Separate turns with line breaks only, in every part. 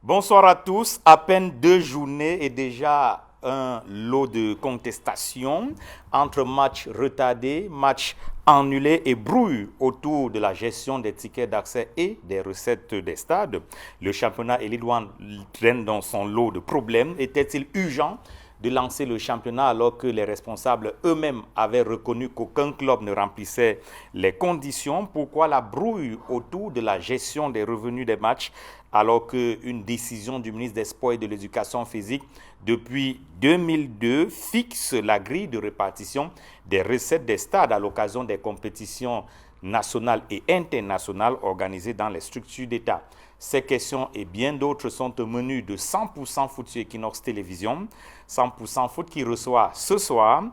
Bonsoir à tous. À peine 2 journées et déjà un lot de contestations entre matchs retardés, matchs annulés et brouilles autour de la gestion des tickets d'accès et des recettes des stades. Le championnat Elite One traîne dans son lot de problèmes. Était-il urgent de lancer le championnat alors que les responsables eux-mêmes avaient reconnu qu'aucun club ne remplissait les conditions? Pourquoi la brouille autour de la gestion des revenus des matchs alors qu'une décision du ministre des Sports et de l'Éducation physique depuis 2002 fixe la grille de répartition des recettes des stades à l'occasion des compétitions nationales et internationales organisées dans les structures d'État? Ces questions et bien d'autres sont au menu de 100% Foot sur Equinox Télévision. 100% Foot qui reçoit ce soir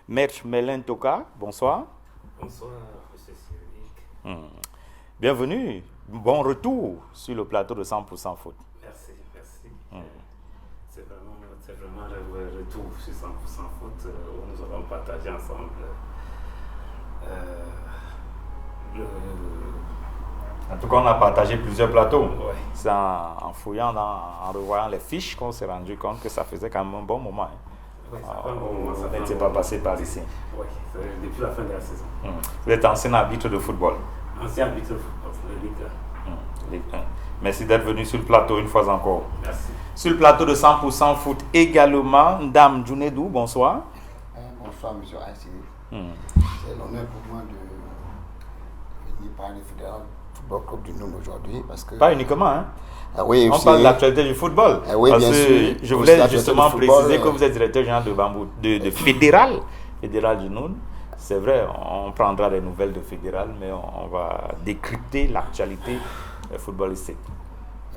Maître Merlin Toka. Bonsoir.
Bonsoir, M. Cyril.
Bienvenue. Bon retour sur le plateau de 100% Foot.
Merci. C'est vraiment le retour sur 100% Foot où nous allons partager ensemble
En tout cas, on a partagé plusieurs plateaux.
Ouais.
C'est en fouillant, en revoyant les fiches qu'on s'est rendu compte que ça faisait quand même un bon moment.
Oui, ça fait un bon moment.
Vous n'étiez pas passé par ici.
Oui, depuis la fin de la saison.
Vous êtes ancien arbitre de football.
Ancien arbitre de football, de Ligue 1.
Ligue 1. Merci d'être venu sur le plateau une fois encore.
Merci.
Sur le plateau de 100% Foot également, Dame Djounedou, bonsoir.
Bonsoir, M. Aïssiri. C'est l'honneur pour moi de venir parler du Fédéral Football Club du Noun aujourd'hui. Parce que,
Pas uniquement, hein?
Oui,
on
aussi,
parle de l'actualité du football.
Oui,
parce
bien
que
sûr.
je
Aussi
voulais justement préciser que
football,
vous êtes directeur général de Fédéral du Noun. C'est vrai, on prendra des nouvelles de Fédéral, mais on va décrypter l'actualité footballistique.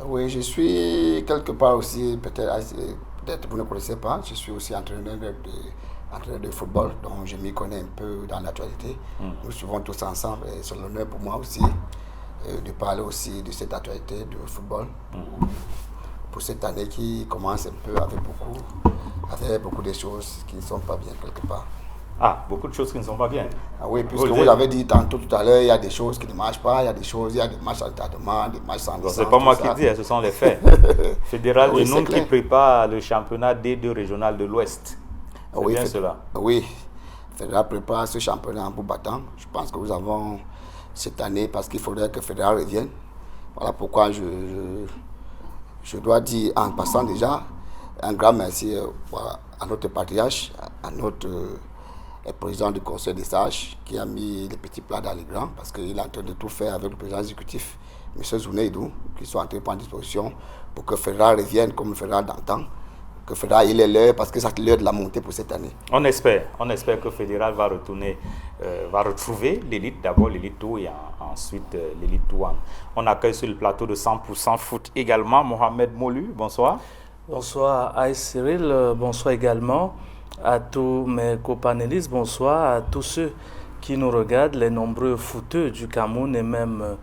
Oui, je suis quelque part aussi, peut-être vous ne connaissez pas, je suis aussi entraîneur de football, donc je m'y connais un peu dans l'actualité. Nous suivons tous ensemble et c'est l'honneur pour moi aussi de parler aussi de cette actualité du football pour cette année qui commence un peu avec beaucoup de choses qui ne sont pas bien quelque part.
Ah, beaucoup de choses qui ne sont pas bien.
Ah oui, puisque vous l'avez dit tantôt tout à l'heure, il y a des choses qui ne marchent pas, il y a des matchs à retardement, des matchs sans licence.
C'est pas moi qui dis, ce sont les faits. Fédéral du Noun qui prépare le championnat D2 régional de l'Ouest. C'est bien cela.
Oui, Fédéral prépare ce championnat en bout battant. Je pense que nous avons cette année, parce qu'il faudrait que Fédéral revienne. Voilà pourquoi je dois dire en passant déjà un grand merci à notre patriarche, à notre président du conseil des sages qui a mis les petits plats dans les grands parce qu'il est en train de tout faire avec le président exécutif, M. Zouneidou, qui sont en train de prendre disposition pour que Fédéral revienne comme le Fédéral d'antan, que Fédéral il est l'heure parce que c'est l'heure de la montée pour cette année.
On espère que Fédéral va retrouver l'élite, d'abord l'élite 2 et ensuite l'élite 1. On accueille sur le plateau de 100% Foot également Mohamed Molu, bonsoir.
Bonsoir Aïs-Cyril, bonsoir également à tous mes copanélistes, bonsoir à tous ceux qui nous regardent, les nombreux footeux du Cameroun et même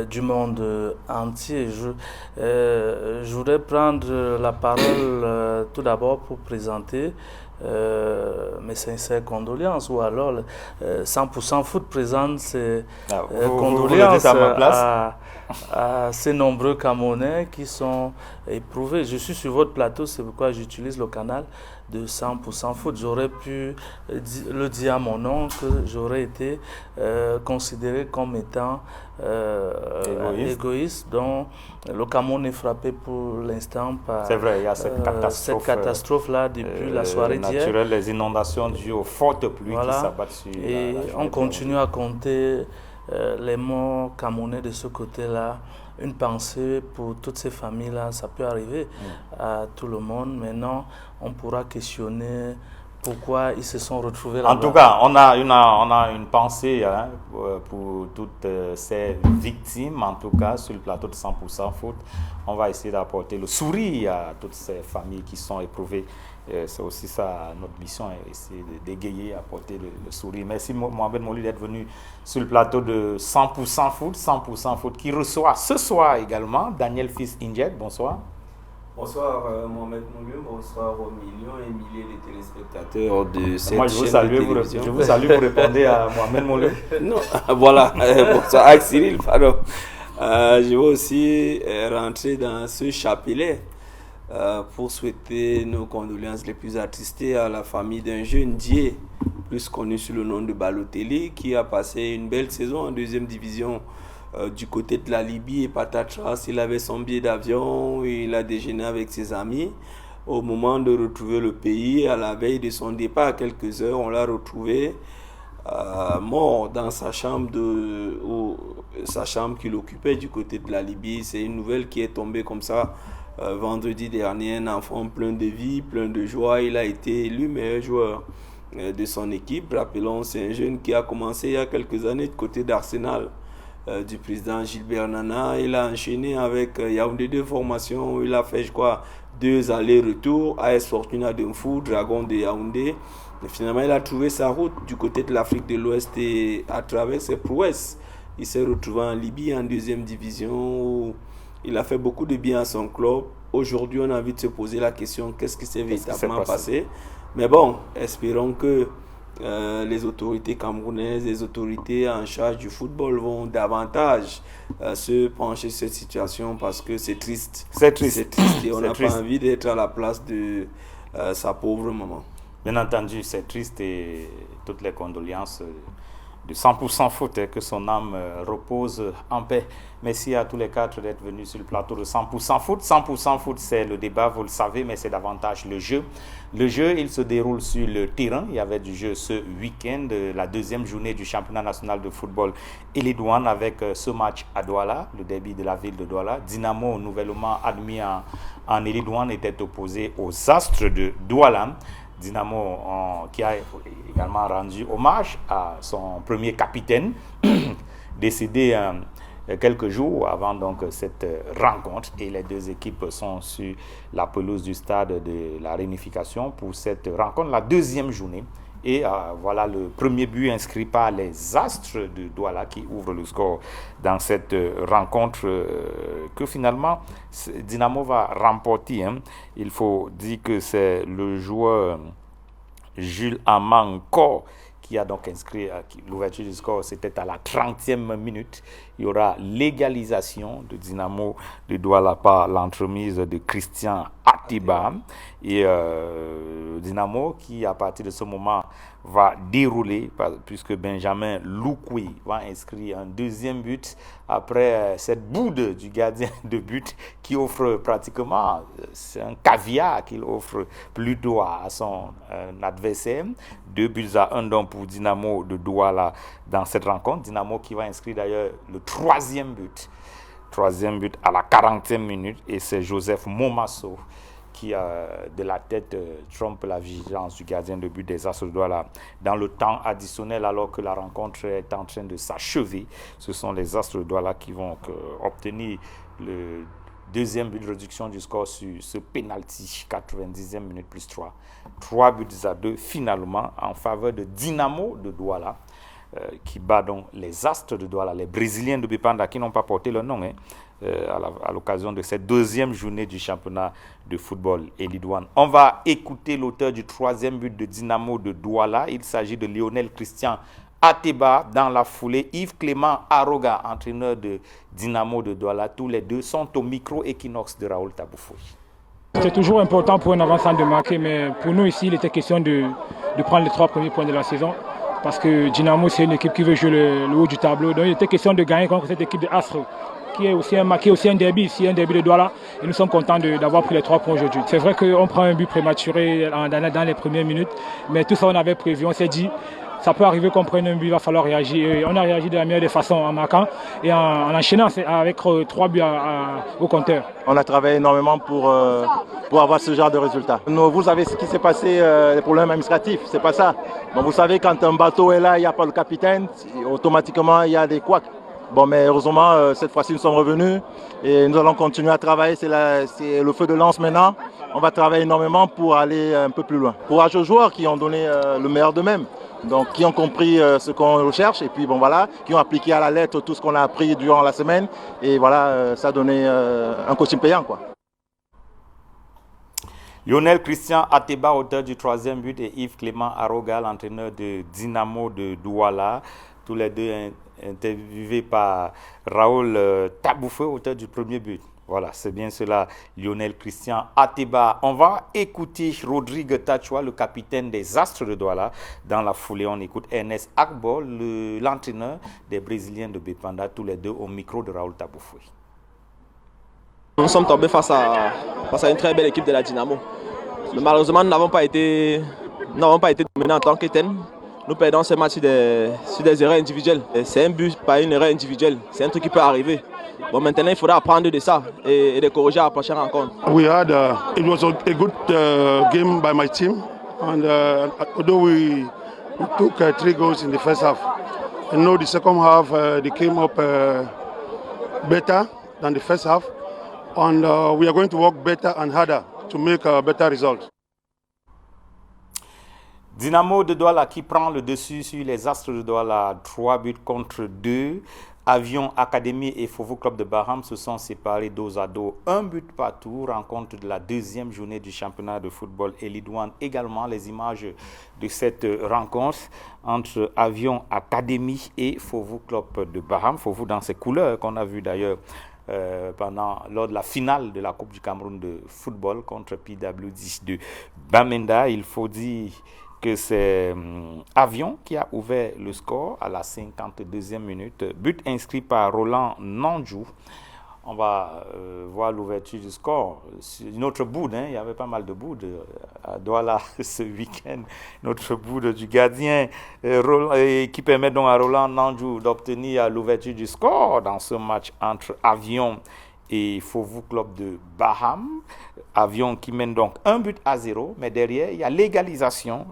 du monde entier. Je voudrais prendre la parole tout d'abord pour présenter mes sincères condoléances, ou alors 100% Foot présente ses condoléances à ces nombreux Camerounais qui sont éprouvés. Je suis sur votre plateau, c'est pourquoi j'utilise le canal de 100% Foot. J'aurais pu le dire à mon nom que j'aurais été considéré comme étant égoïste, dont le Cameroun est frappé pour l'instant par
c'est vrai, il y a cette
catastrophe-là depuis la soirée d'hier.
Les inondations dues aux fortes pluies qui s'abattent sur
et on continue à compter les morts camerounais de ce côté-là. Une pensée pour toutes ces familles-là, ça peut arriver à tout le monde. Maintenant, on pourra questionner pourquoi ils se sont retrouvés là-bas.
En tout cas, on a une pensée pour toutes ces victimes, en tout cas sur le plateau de 100% Foot. On va essayer d'apporter le sourire à toutes ces familles qui sont éprouvées. C'est aussi ça notre mission, essayer d'égayer, apporter le sourire. Merci Mohamed Molu d'être venu sur le plateau de 100% Foot, 100% Foot qui reçoit ce soir également Daniel Fils Injek. Bonsoir.
Bonsoir Mohamed Molu, bonsoir aux millions et milliers de téléspectateurs de cette
Moi,
chaîne de télévision.
Je vous salue pour répondre à Mohamed Molu.
Non, voilà, bonsoir Cyril, pardon.
Je vais aussi rentrer dans ce chapelet pour souhaiter nos condoléances les plus attristées à la famille d'un jeune Dié, plus connu sous le nom de Balotelli, qui a passé une belle saison en deuxième division du côté de la Libye. Et patatras, il avait son billet d'avion, il a déjeuné avec ses amis. Au moment de retrouver le pays, à la veille de son départ, à quelques heures, on l'a retrouvé mort dans sa chambre, sa chambre qu'il occupait du côté de la Libye. C'est une nouvelle qui est tombée comme ça vendredi dernier. Un enfant plein de vie, plein de joie. Il a été élu meilleur joueur de son équipe. Rappelons, c'est un jeune qui a commencé il y a quelques années du côté d'Arsenal, du président Gilbert Nana. Il a enchaîné avec Yaoundé 2 formations où il a fait, je crois, 2 allers-retours, AS Fortuna Dunfou, Dragon de Yaoundé. Mais finalement, il a trouvé sa route du côté de l'Afrique de l'Ouest et à travers ses prouesses, il s'est retrouvé en Libye en deuxième division où il a fait beaucoup de bien à son club. Aujourd'hui, on a envie de se poser la question, qu'est-ce qui s'est véritablement passé? Mais bon, espérons que les autorités camerounaises, les autorités en charge du football vont davantage se pencher sur cette situation parce que c'est triste.
C'est triste.
Et on n'a pas envie d'être à la place de sa pauvre maman.
Bien entendu, c'est triste et toutes les condoléances de 100% foot, que son âme repose en paix. Merci à tous les 4 d'être venus sur le plateau de 100% foot. 100% foot, c'est le débat, vous le savez, mais c'est davantage le jeu. Le jeu, il se déroule sur le terrain. Il y avait du jeu ce week-end, la deuxième journée du championnat national de football Élidouane avec ce match à Douala, le derby de la ville de Douala. Dynamo, nouvellement admis en Élidouane, était opposé aux Astres de Douala. Dynamo qui a également rendu hommage à son premier capitaine, décédé quelques jours avant donc cette rencontre. Et les deux équipes sont sur la pelouse du stade de la Réunification pour cette rencontre, la deuxième journée. Et voilà le premier but inscrit par les Astres de Douala qui ouvre le score dans cette rencontre que finalement Dynamo va remporter. Il faut dire que c'est le joueur Jules Amanko qui a donc inscrit l'ouverture du score. C'était à la 30e minute. Il y aura l'égalisation de Dynamo de Douala par l'entremise de Christian Atiba. Et Dynamo qui, à partir de ce moment, va dérouler puisque Benjamin Loukoui va inscrire un deuxième but après cette boude du gardien de but qui offre pratiquement, c'est un caviar qu'il offre plutôt à son adversaire. 2-1 donc pour Dynamo de Douala dans cette rencontre. Dynamo qui va inscrire d'ailleurs le troisième but à la 40e minute et c'est Joseph Momasso qui, de la tête, trompe la vigilance du gardien de but des Astres de Douala dans le temps additionnel alors que la rencontre est en train de s'achever. Ce sont les Astres de Douala qui vont obtenir le deuxième but de réduction du score sur ce penalty, 90e minute plus 3. 3-2 finalement en faveur de Dynamo de Douala qui bat donc les Astres de Douala, les Brésiliens de Bipanda qui n'ont pas porté le nom à l'occasion de cette deuxième journée du championnat de football Élidouane. On va écouter l'auteur du troisième but de Dynamo de Douala. Il s'agit de Lionel Christian Ateba. Dans la foulée, Yves Clément Aroga, entraîneur de Dynamo de Douala. Tous les deux sont au micro Equinox de Raoul Taboufoui.
C'est toujours important pour un avançant de marquer, mais pour nous ici, il était question de prendre les 3 premiers points de la saison. Parce que Dynamo, c'est une équipe qui veut jouer le haut du tableau. Donc il était question de gagner contre cette équipe de Astre, qui est aussi un derby, ici un derby de Douala. Et nous sommes contents d'avoir pris les 3 points aujourd'hui. C'est vrai qu'on prend un but prématuré dans les premières minutes, mais tout ça on avait prévu, on s'est dit, ça peut arriver qu'on prenne un but, il va falloir réagir. Et on a réagi de la meilleure des façons en marquant et en enchaînant avec 3 buts au compteur.
On a travaillé énormément pour avoir ce genre de résultat. Vous savez ce qui s'est passé, les problèmes administratifs, c'est pas ça. Donc vous savez, quand un bateau est là, il n'y a pas le capitaine, automatiquement il y a des couacs. Bon, mais heureusement, cette fois-ci, nous sommes revenus et nous allons continuer à travailler. C'est le feu de lance maintenant. On va travailler énormément pour aller un peu plus loin. Courage aux joueurs qui ont donné le meilleur d'eux-mêmes, donc qui ont compris ce qu'on recherche et puis bon voilà, qui ont appliqué à la lettre tout ce qu'on a appris durant la semaine. Et voilà, ça a donné un coaching payant, quoi.
Lionel Christian Ateba, auteur du troisième but, et Yves Clément Aroga, l'entraîneur de Dynamo de Douala. Tous les deux interviewé par Raoul Taboufoué, auteur du premier but. Voilà, c'est bien cela, Lionel Christian Ateba. On va écouter Rodrigue Tachwa, le capitaine des Astres de Douala. Dans la foulée, on écoute Ernest Akbo, l'entraîneur des Brésiliens de Bepanda, tous les deux au micro de Raoul Taboufoué.
Nous sommes tombés face à une très belle équipe de la Dynamo. Mais malheureusement, nous n'avons pas été dominants en tant que tel. Nous perdons ce match sur des erreurs individuelles. C'est un but, pas une erreur individuelle. C'est un truc qui peut arriver. Bon, maintenant, il faudra apprendre de ça et de corriger à la prochaine rencontre.
It was a good game by my team. And although we took 3 goals in the first half, I know the second half they came up better than the first half. And we are going to work better and harder to make a better result.
Dynamo de Douala qui prend le dessus sur les Astres de Douala, 3 buts contre 2. Avion Académie et Fovo Club de Baham se sont séparés dos à dos, 1 but partout. Rencontre de la 2e journée du championnat de football Elite One. Également les images de cette rencontre entre Avion Académie et Fovo Club de Baham. Fovo dans ses couleurs qu'on a vu d'ailleurs lors de la finale de la Coupe du Cameroun de football contre PWD de Bamenda. Il faut dire que c'est Avion qui a ouvert le score à la 52e minute. But inscrit par Roland Nanjou. On va voir l'ouverture du score. Une autre boude, il y avait pas mal de boudes à Douala ce week-end. Notre boude du gardien qui permet donc à Roland Nanjou d'obtenir l'ouverture du score dans ce match entre Avion et Fovo Club de Baham. Avion qui mène donc 1-0, mais derrière, il y a l'égalisation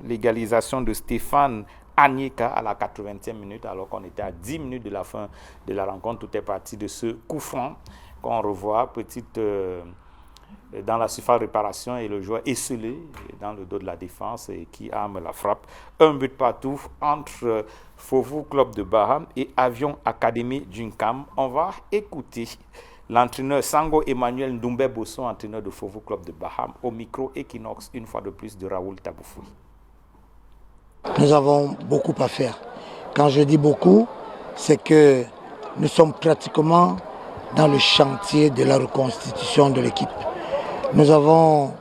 de Stéphane Anyeka à la 80e minute, alors qu'on était à 10 minutes de la fin de la rencontre. Tout est parti de ce coup franc qu'on revoit dans la surface réparation et le joueur esselé dans le dos de la défense et qui arme la frappe. 1 but partout entre Fovo Club de Baham et Avion Académie d'Unkam. On va écouter l'entraîneur Sango Emmanuel Ndoumbe Bosso, entraîneur de Fovo Club de Baham, au micro Equinox, une fois de plus, de Raoul Taboufoué.
Nous avons beaucoup à faire. Quand je dis beaucoup, c'est que nous sommes pratiquement dans le chantier de la reconstitution de l'équipe. Nous avons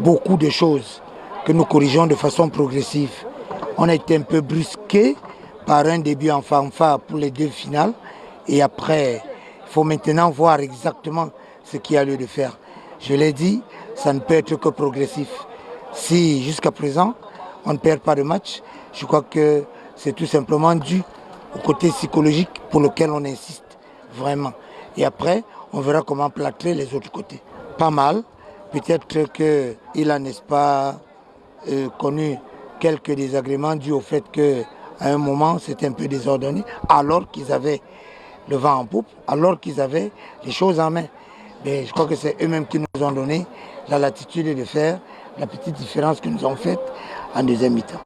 beaucoup de choses que nous corrigeons de façon progressive. On a été un peu brusqué par un début en fanfare pour les 2 finales et après, il faut maintenant voir exactement ce qu'il y a lieu de faire. Je l'ai dit, ça ne peut être que progressif. Si jusqu'à présent, on ne perd pas de match, je crois que c'est tout simplement dû au côté psychologique pour lequel on insiste vraiment. Et après, on verra comment plâtrer les autres côtés. Pas mal. Peut-être qu'il a, n'est-ce pas, connu quelques désagréments dus au fait qu'à un moment, c'était un peu désordonné, alors qu'ils avaient le vent en poupe, alors qu'ils avaient les choses en main. Mais je crois que c'est eux-mêmes qui nous ont donné la latitude de faire la petite différence que nous avons faite en deuxième mi-temps.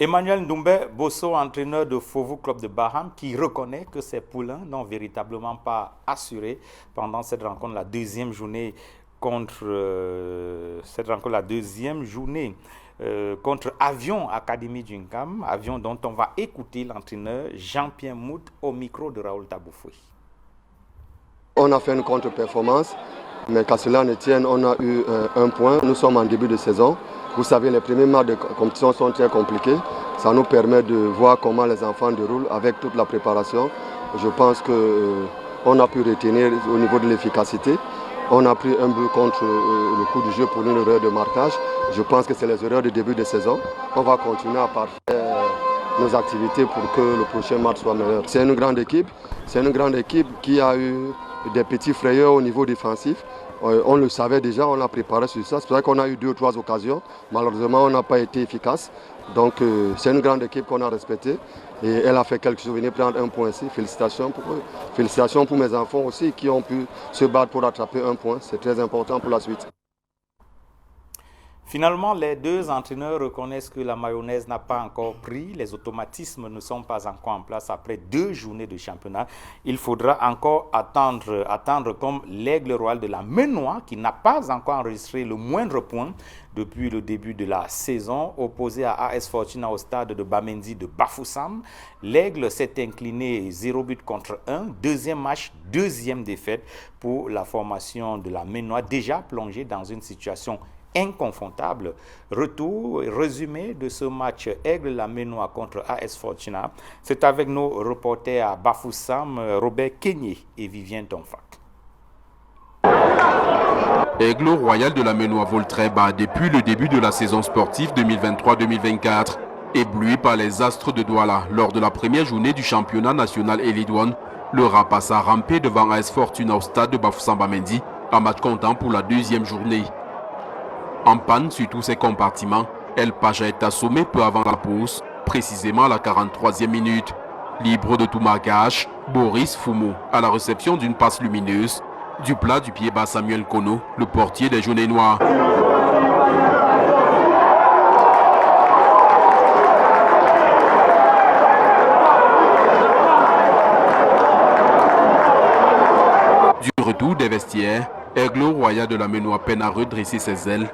Emmanuel Ndoumbe Bosso, entraîneur de Fovo Club de Baham, qui reconnaît que ses poulains n'ont véritablement pas assuré pendant cette rencontre, la 2e journée contre Avion Académie d'Unkam, Avion dont on va écouter l'entraîneur Jean-Pierre Mout au micro de Raoul Taboufoué.
On a fait une contre-performance, mais qu'à cela ne tienne, on a eu 1 point. Nous sommes en début de saison. Vous savez, les premiers matchs de compétition sont très compliqués. Ça nous permet de voir comment les enfants déroulent avec toute la préparation. Je pense qu'on a pu retenir au niveau de l'efficacité. On a pris un but contre le coup du jeu pour une erreur de marquage. Je pense que c'est les erreurs de début de saison. On va continuer à parfaire nos activités pour que le prochain match soit meilleur. C'est une grande équipe. C'est une grande équipe qui a eu des petits frayeurs au niveau défensif. On le savait déjà, on l'a préparé sur ça. C'est pour ça qu'on a eu 2 ou 3 occasions. Malheureusement, on n'a pas été efficace. Donc c'est une grande équipe qu'on a respectée. Et elle a fait quelque chose, venir prendre 1 point ici. Félicitations pour eux. Félicitations pour mes enfants aussi qui ont pu se battre pour attraper 1 point. C'est très important pour la suite.
Finalement, les deux entraîneurs reconnaissent que la mayonnaise n'a pas encore pris. Les automatismes ne sont pas encore en place après 2 journées de championnat. Il faudra encore attendre comme l'Aigle Royal de la Menoie, qui n'a pas encore enregistré le moindre point depuis le début de la saison, opposé à AS Fortuna au stade de Bamendi de Bafoussam. L'Aigle s'est incliné 0 but contre 1. Deuxième match, deuxième défaite pour la formation de la Menoie, déjà plongée dans une situation inconfortable. Retour, résumé de ce match Aigle-La Menoie contre AS Fortuna. C'est avec nos reporters à Bafoussam, Robert Kenyé et Vivien Tonfac.
Aigle Royal de la Menoie vole très bas depuis le début de la saison sportive 2023-2024. Ébloui par les Astres de Douala lors de la première journée du championnat national Elite One, le Rapace a rampé devant AS Fortuna au stade de Bafoussam-Bamendi, un match comptant pour la deuxième journée. En panne sur tous ses compartiments, El Pacha est assommé peu avant la pause, précisément à la 43e minute. Libre de tout marquage, Boris Fumo à la réception d'une passe lumineuse, du plat du pied bas Samuel Kono, le portier des Jaunets Noirs. Du retour des vestiaires, Aigle Royal de la Menoie peine à redresser ses ailes.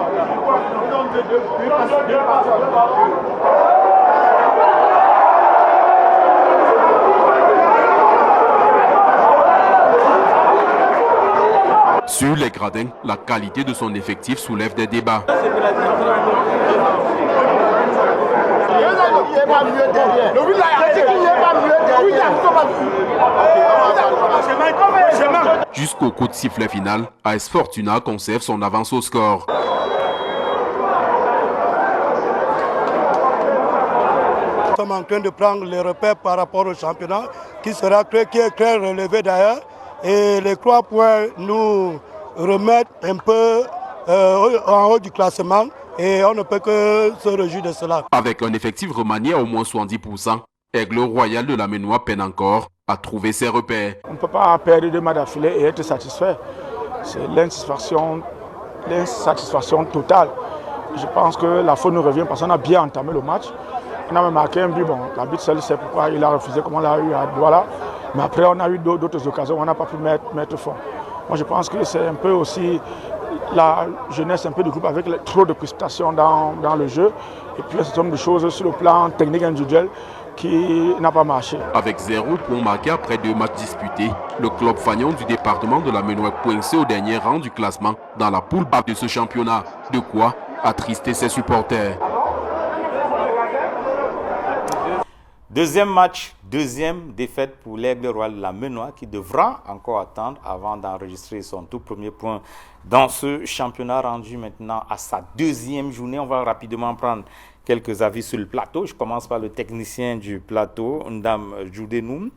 Sur les gradins, la qualité de son effectif soulève des débats. Jusqu'au coup de sifflet final, AS Fortuna conserve son avance au score.
Nous sommes en train de prendre les repères par rapport au championnat qui est très relevé d'ailleurs. Et les 3 points nous remettent un peu en haut du classement et on ne peut que se réjouir de cela.
Avec un effectif remanié à au moins 70%, Aigle Royal de la Menoie peine encore à trouver ses repères.
On ne peut pas perdre 2 matchs d'affilée et être satisfait. C'est l'insatisfaction totale. Je pense que la faute nous revient parce qu'on a bien entamé le match. On a même marqué un but. Bon, l'arbitre seul sait pourquoi il a refusé, comme on l'a eu à Douala. Mais après, on a eu d'autres occasions où on n'a pas pu mettre fort. Moi, je pense que c'est un peu aussi la jeunesse un peu du groupe avec trop de précipitations dans le jeu. Et puis, un certain nombre de choses sur le plan technique individuel qui n'a pas marché.
Avec 0 point marqué après 2 matchs disputés, le club fagnon du département de la Menoie est coincé au dernier rang du classement dans la poule bas de ce championnat. De quoi attrister ses supporters.
Deuxième match, deuxième défaite pour l'Aigle Royal de la Menoie qui devra encore attendre avant d'enregistrer son tout premier point dans ce championnat rendu maintenant à sa deuxième journée. On va rapidement prendre quelques avis sur le plateau. Je commence par le technicien du plateau, Ndam Joudenou.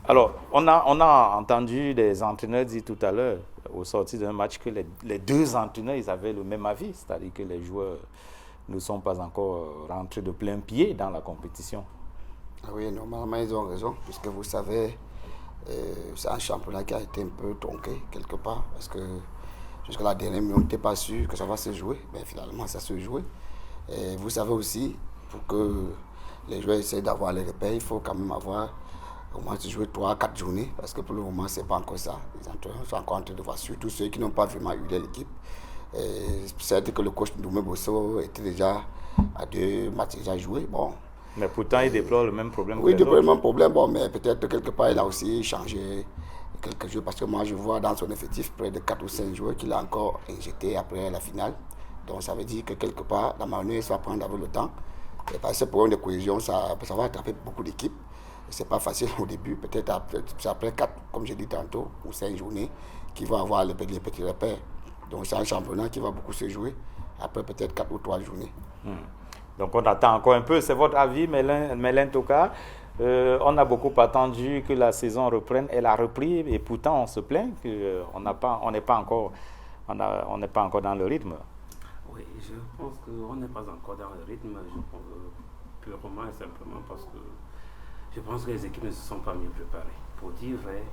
Alors, on a entendu des entraîneurs dire tout à l'heure, au sortir d'un match, que les 2 entraîneurs ils avaient le même avis, c'est-à-dire que les joueurs ne sont pas encore rentrés de plein pied dans la compétition.
Oui, normalement, ils ont raison, puisque vous savez, c'est un championnat qui a été un peu tronqué, quelque part, parce que jusqu'à la dernière minute, on n'était pas sûr que ça va se jouer, mais finalement, ça se jouait. Et vous savez aussi, pour que les joueurs essayent d'avoir les repères, il faut quand même avoir au moins se jouer 3-4 journées, parce que pour le moment, ce n'est pas encore ça. Les entraîneurs sont encore en train de voir, surtout ceux qui n'ont pas vraiment eu l'équipe. C'est-à-dire que le coach Ndoumé Bosso était déjà à 2 matchs déjà joués. Bon.
Mais pourtant, il déplore le même problème.
Oui, il déplore le même problème, bon, mais peut-être quelque part, il a aussi changé quelques joueurs, parce que moi, je vois dans son effectif près de 4 ou 5 joueurs qu'il a encore injecté après la finale. Donc, ça veut dire que quelque part, la mayonnaise va prendre avec le temps. Et par ce problème de cohésion, ça va attraper beaucoup d'équipes. C'est pas facile au début, peut-être après 4, comme j'ai dit tantôt, ou 5 journées, qui vont avoir les petits repères. Donc, c'est un championnat qui va beaucoup se jouer après peut-être 4 ou 3 journées.
Donc on attend encore un peu, c'est votre avis, Mélène Toka. On a beaucoup attendu que la saison reprenne, elle a repris et pourtant on se plaint qu'on n'est pas encore dans le rythme.
Oui, je pense qu'on n'est pas encore dans le rythme, purement et simplement parce que je pense que les équipes ne se sont pas mieux préparées. Pour dire vrai,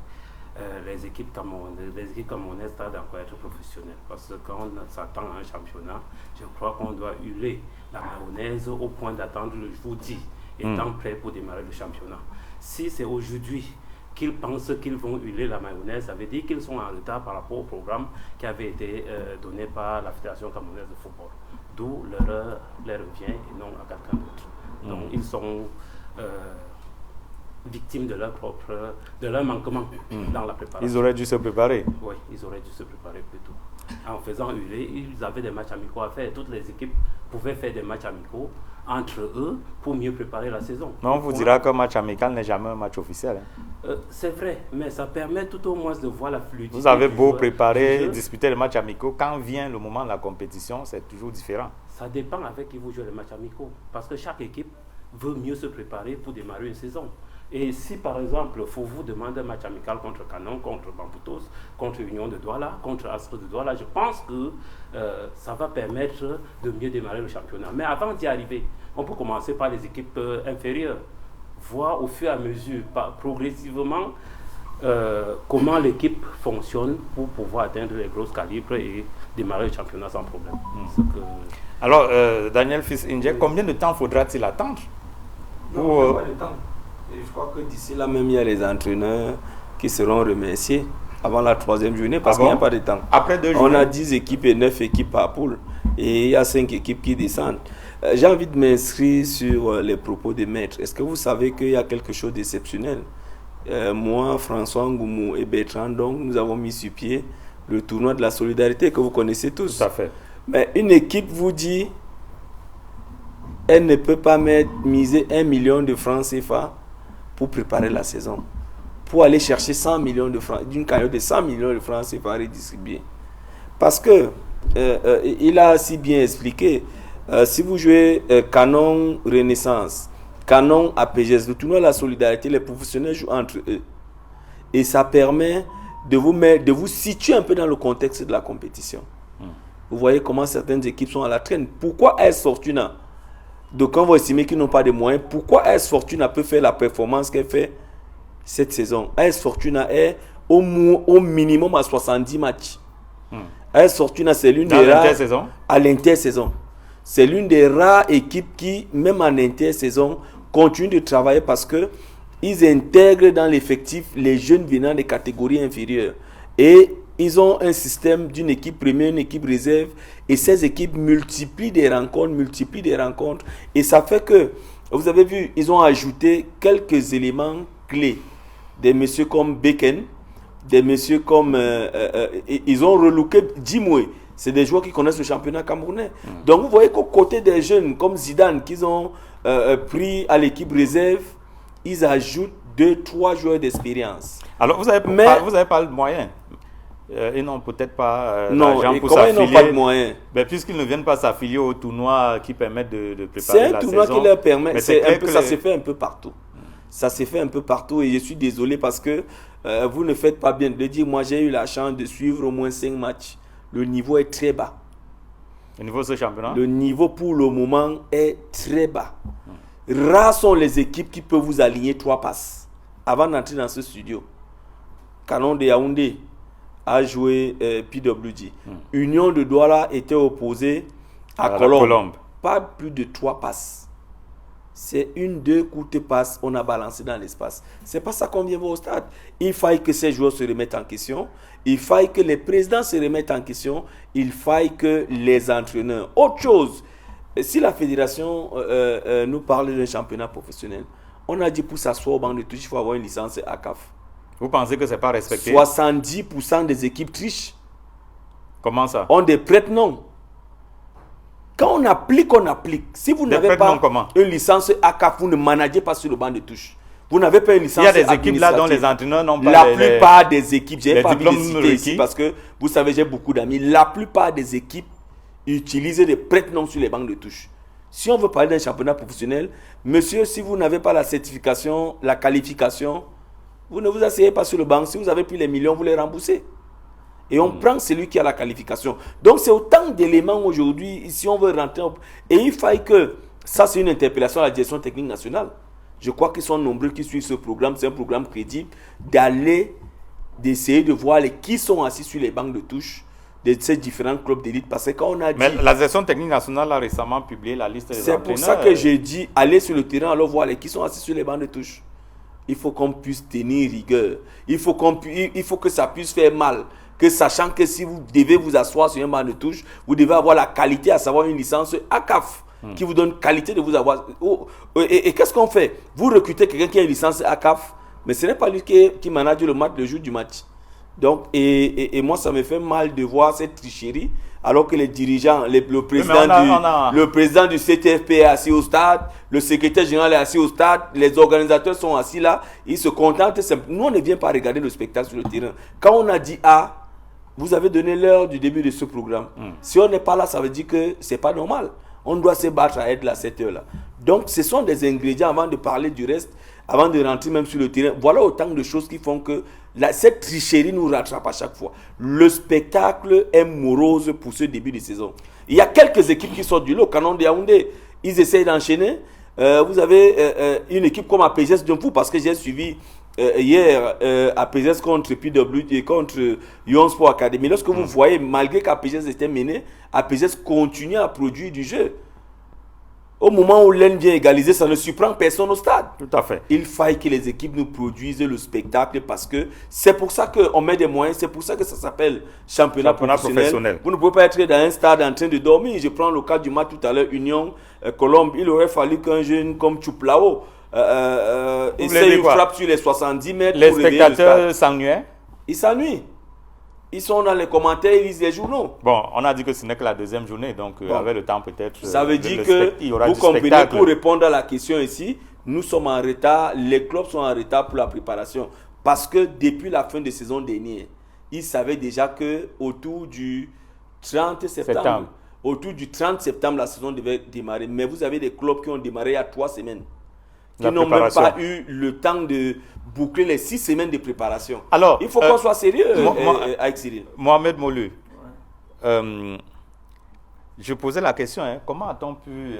les équipes camerounaises tardent encore à être professionnelles. Parce que quand on s'attend à un championnat, je crois qu'on doit hurler la mayonnaise au point d'attendre le jour 10, étant prêt pour démarrer le championnat. Si c'est aujourd'hui qu'ils pensent qu'ils vont hurler la mayonnaise, ça veut dire qu'ils sont en retard par rapport au programme qui avait été donné par la Fédération camerounaise de football. D'où l'erreur leur revient et non à quelqu'un d'autre. Donc ils sont victimes de leur manquement dans la préparation.
Ils auraient dû se préparer.
Oui, ils auraient dû se préparer plutôt. En faisant hurler, ils avaient des matchs amicaux à faire. Toutes les équipes pouvaient faire des matchs amicaux entre eux pour mieux préparer la saison.
Mais on vous dira qu'un match amical n'est jamais un match officiel.
C'est vrai, mais ça permet tout au moins de voir la fluidité.
Vous avez beau préparer, disputer les matchs amicaux, quand vient le moment de la compétition, c'est toujours différent.
Ça dépend avec qui vous jouez les matchs amicaux. Parce que chaque équipe veut mieux se préparer pour démarrer une saison. Et si par exemple, il faut vous demander un match amical contre Canon, contre Bamboutos, contre Union de Douala, contre Astre de Douala, je pense que ça va permettre de mieux démarrer le championnat. Mais avant d'y arriver, on peut commencer par les équipes inférieures, voir au fur et à mesure, progressivement, comment l'équipe fonctionne pour pouvoir atteindre les grosses calibres et démarrer le championnat sans problème.
Alors, Daniel Fils-Indje, combien de temps faudra-t-il attendre
pour... Pas de temps. Et je crois que d'ici là même, il y a les entraîneurs qui seront remerciés avant la 3e journée parce qu'il n'y a pas de temps.
Après 2 journées.
On a 10 équipes et 9 équipes par poule et il y a 5 équipes qui descendent. J'ai envie de m'inscrire sur les propos des maîtres. Est-ce que vous savez qu'il y a quelque chose d'exceptionnel? Moi, François Ngoumou et Bertrand, donc, nous avons mis sur pied le tournoi de la solidarité que vous connaissez tous.
Tout à fait.
Mais une équipe vous dit elle ne peut pas miser 1 million de francs CFA pour préparer la saison, pour aller chercher 100 millions de francs, d'une cagnotte de 100 millions de francs CFA redistribués. Parce que il a si bien expliqué, si vous jouez Canon Renaissance, Canon APGS, le tournoi de la solidarité, les professionnels jouent entre eux. Et ça permet de vous situer un peu dans le contexte de la compétition. Vous voyez comment certaines équipes sont à la traîne. Pourquoi AS Fortuna, donc on va estimer qu'ils n'ont pas de moyens, pourquoi AS Fortuna peut faire la performance qu'elle fait cette saison? AS Fortuna est au minimum à 70 matchs. AS Fortuna, c'est l'une des rares... À l'intersaison. C'est l'une des rares équipes qui, même en intersaison, continuent de travailler parce qu'ils intègrent dans l'effectif les jeunes venant des catégories inférieures. Et ils ont un système d'une équipe première, une équipe réserve, et ces équipes multiplient des rencontres, et ça fait que, vous avez vu, ils ont ajouté quelques éléments clés. Des messieurs comme Beken, des messieurs comme... ils ont relooké Djimoué. C'est des joueurs qui connaissent le championnat camerounais. Donc vous voyez qu'au côté des jeunes comme Zidane, qu'ils ont pris à l'équipe réserve, ils ajoutent 2-3 joueurs d'expérience.
Alors vous avez pas de moyens. Ils n'ont peut-être pas
l'argent pour s'affilier. Ils n'ont pas de moyens.
Ben, puisqu'ils ne viennent pas s'affilier au tournoi qui permettent de préparer la saison.
C'est un tournoi qui leur permet. Ça se fait un peu partout. Ça se fait un peu partout et je suis désolé parce que vous ne faites pas bien de le dire. Moi, j'ai eu la chance de suivre au moins 5 matchs. Le niveau est très bas.
Le niveau de ce championnat?
Le niveau pour le moment est très bas. Rares sont les équipes qui peuvent vous aligner 3 passes. Avant d'entrer dans ce studio, Canon de Yaoundé a joué PWG. Union de Douala était opposée à Colombe. Pas plus de 3 passes. C'est 1-2 courtes passes, on a balancé dans l'espace. C'est pas ça qu'on vient voir au stade. Il faille que ces joueurs se remettent en question. Il faille que les présidents se remettent en question. Il faille que les entraîneurs. Autre chose, si la fédération nous parle d'un championnat professionnel, on a dit pour s'asseoir au banc de touche, il faut avoir une licence ACAF.
Vous pensez que ce n'est pas respecté?
70% des équipes trichent.
Comment ça?
On des prête non. Quand on applique, on applique. Si vous n'avez pas une licence ACAF, vous ne managez pas sur le banc de touche. Vous n'avez pas une licence.
Il y a des équipes là dont les entraîneurs n'ont pas
la plupart des équipes, je n'ai pas envie de citer ici parce que vous savez, j'ai beaucoup d'amis. La plupart des équipes utilisent des prête-noms sur les bancs de touche. Si on veut parler d'un championnat professionnel, monsieur, si vous n'avez pas la certification, la qualification, vous ne vous asseyez pas sur le banc. Si vous avez pris les millions, vous les remboursez. Et on prend celui qui a la qualification. Donc, c'est autant d'éléments aujourd'hui, si on veut rentrer. Et il faille que, ça c'est une interpellation à la direction technique nationale. Je crois qu'ils sont nombreux qui suivent ce programme. C'est un programme crédible d'aller d'essayer de voir qui sont assis sur les bancs de touche de ces différents clubs d'élite. Parce que quand on a dit...
Mais la direction technique nationale a récemment publié la liste des entraîneurs.
C'est pour ça que j'ai dit, allez sur le terrain, alors voir qui sont assis sur les bancs de touche. Il faut qu'on puisse tenir rigueur. Il faut que ça puisse faire mal. Que sachant que si vous devez vous asseoir sur un banc de touche, vous devez avoir la qualité, à savoir une licence ACAF, qui vous donne qualité de vous avoir. Et qu'est-ce qu'on fait? Vous recrutez quelqu'un qui a une licence ACAF, mais ce n'est pas lui qui manage le match le jour du match. Donc, et moi, ça me fait mal de voir cette tricherie, alors que les dirigeants, le président du CTFP est assis au stade, le secrétaire général est assis au stade, les organisateurs sont assis là, ils se contentent. Nous, on ne vient pas regarder le spectacle sur le terrain. Quand on a dit A, vous avez donné l'heure du début de ce programme. Si on n'est pas là, ça veut dire que ce n'est pas normal. On doit se battre à être là à cette heure-là. Donc, ce sont des ingrédients avant de parler du reste, avant de rentrer même sur le terrain. Voilà autant de choses qui font que cette tricherie nous rattrape à chaque fois. Le spectacle est morose pour ce début de saison. Il y a quelques équipes qui sortent du lot. Canon de Yaoundé, ils essayent d'enchaîner. Vous avez une équipe comme APGS Dunfou, parce que j'ai suivi hier APGS contre PW et contre Yon Sport Academy. Lorsque vous voyez, malgré qu'APGS était mené, APGS continue à produire du jeu. Au moment où l'Aisne vient égaliser, ça ne surprend personne au stade.
Tout à fait.
Il faille que les équipes nous produisent le spectacle, parce que c'est pour ça qu'on met des moyens, c'est pour ça que ça s'appelle championnat professionnel. Vous ne pouvez pas être dans un stade en train de dormir. Je prends le cas du match tout à l'heure, Union Colombe. Il aurait fallu qu'un jeune comme Chouplao essaye une frappe sur les 70 mètres.
Les spectateurs s'ennuient?
Ils s'ennuient. Ils sont dans les commentaires, ils lisent les journaux.
Bon, on a dit que ce n'est que la deuxième journée, donc avec le temps peut-être...
Ça veut dire que, vous comprenez, pour répondre à la question ici, nous sommes en retard, les clubs sont en retard pour la préparation. Parce que depuis la fin de saison dernière, ils savaient déjà que autour du 30 septembre, la saison devait démarrer. Mais vous avez des clubs qui ont démarré il y a 3 semaines. Qui n'ont même pas eu le temps de boucler les 6 semaines de préparation.
Alors,
il faut qu'on soit sérieux avec Cyril.
Mohamed Molu, je posais la question, comment a-t-on pu...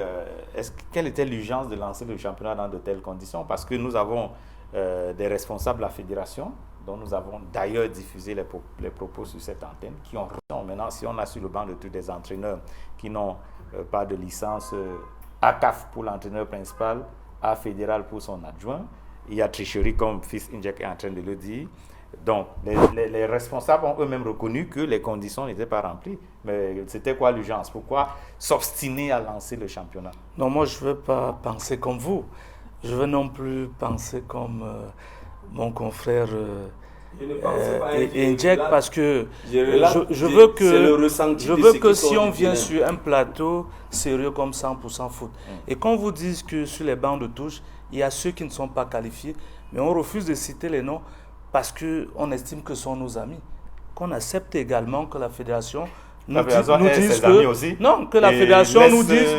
quelle était l'urgence de lancer le championnat dans de telles conditions? Parce que nous avons des responsables de la fédération, dont nous avons d'ailleurs diffusé les propos sur cette antenne, qui ont raison. Maintenant, si on a sur le banc de tous des entraîneurs qui n'ont pas de licence ACAF pour l'entraîneur principal, A fédéral pour son adjoint, il y a tricherie comme Fils Injek est en train de le dire. Donc, les responsables ont eux-mêmes reconnu que les conditions n'étaient pas remplies. Mais c'était quoi l'urgence? Pourquoi s'obstiner à lancer le championnat?
Non, moi je ne veux pas penser comme vous. Je veux non plus penser comme mon confrère Injek, parce que je veux que si on vient sur un plateau sérieux comme 100% foot, et qu'on vous dise que sur les bancs de touche, il y a ceux qui ne sont pas qualifiés, mais on refuse de citer les noms parce qu'on estime que ce sont nos amis. Qu'on accepte également que la fédération nous dise que... Non, que la fédération nous dise...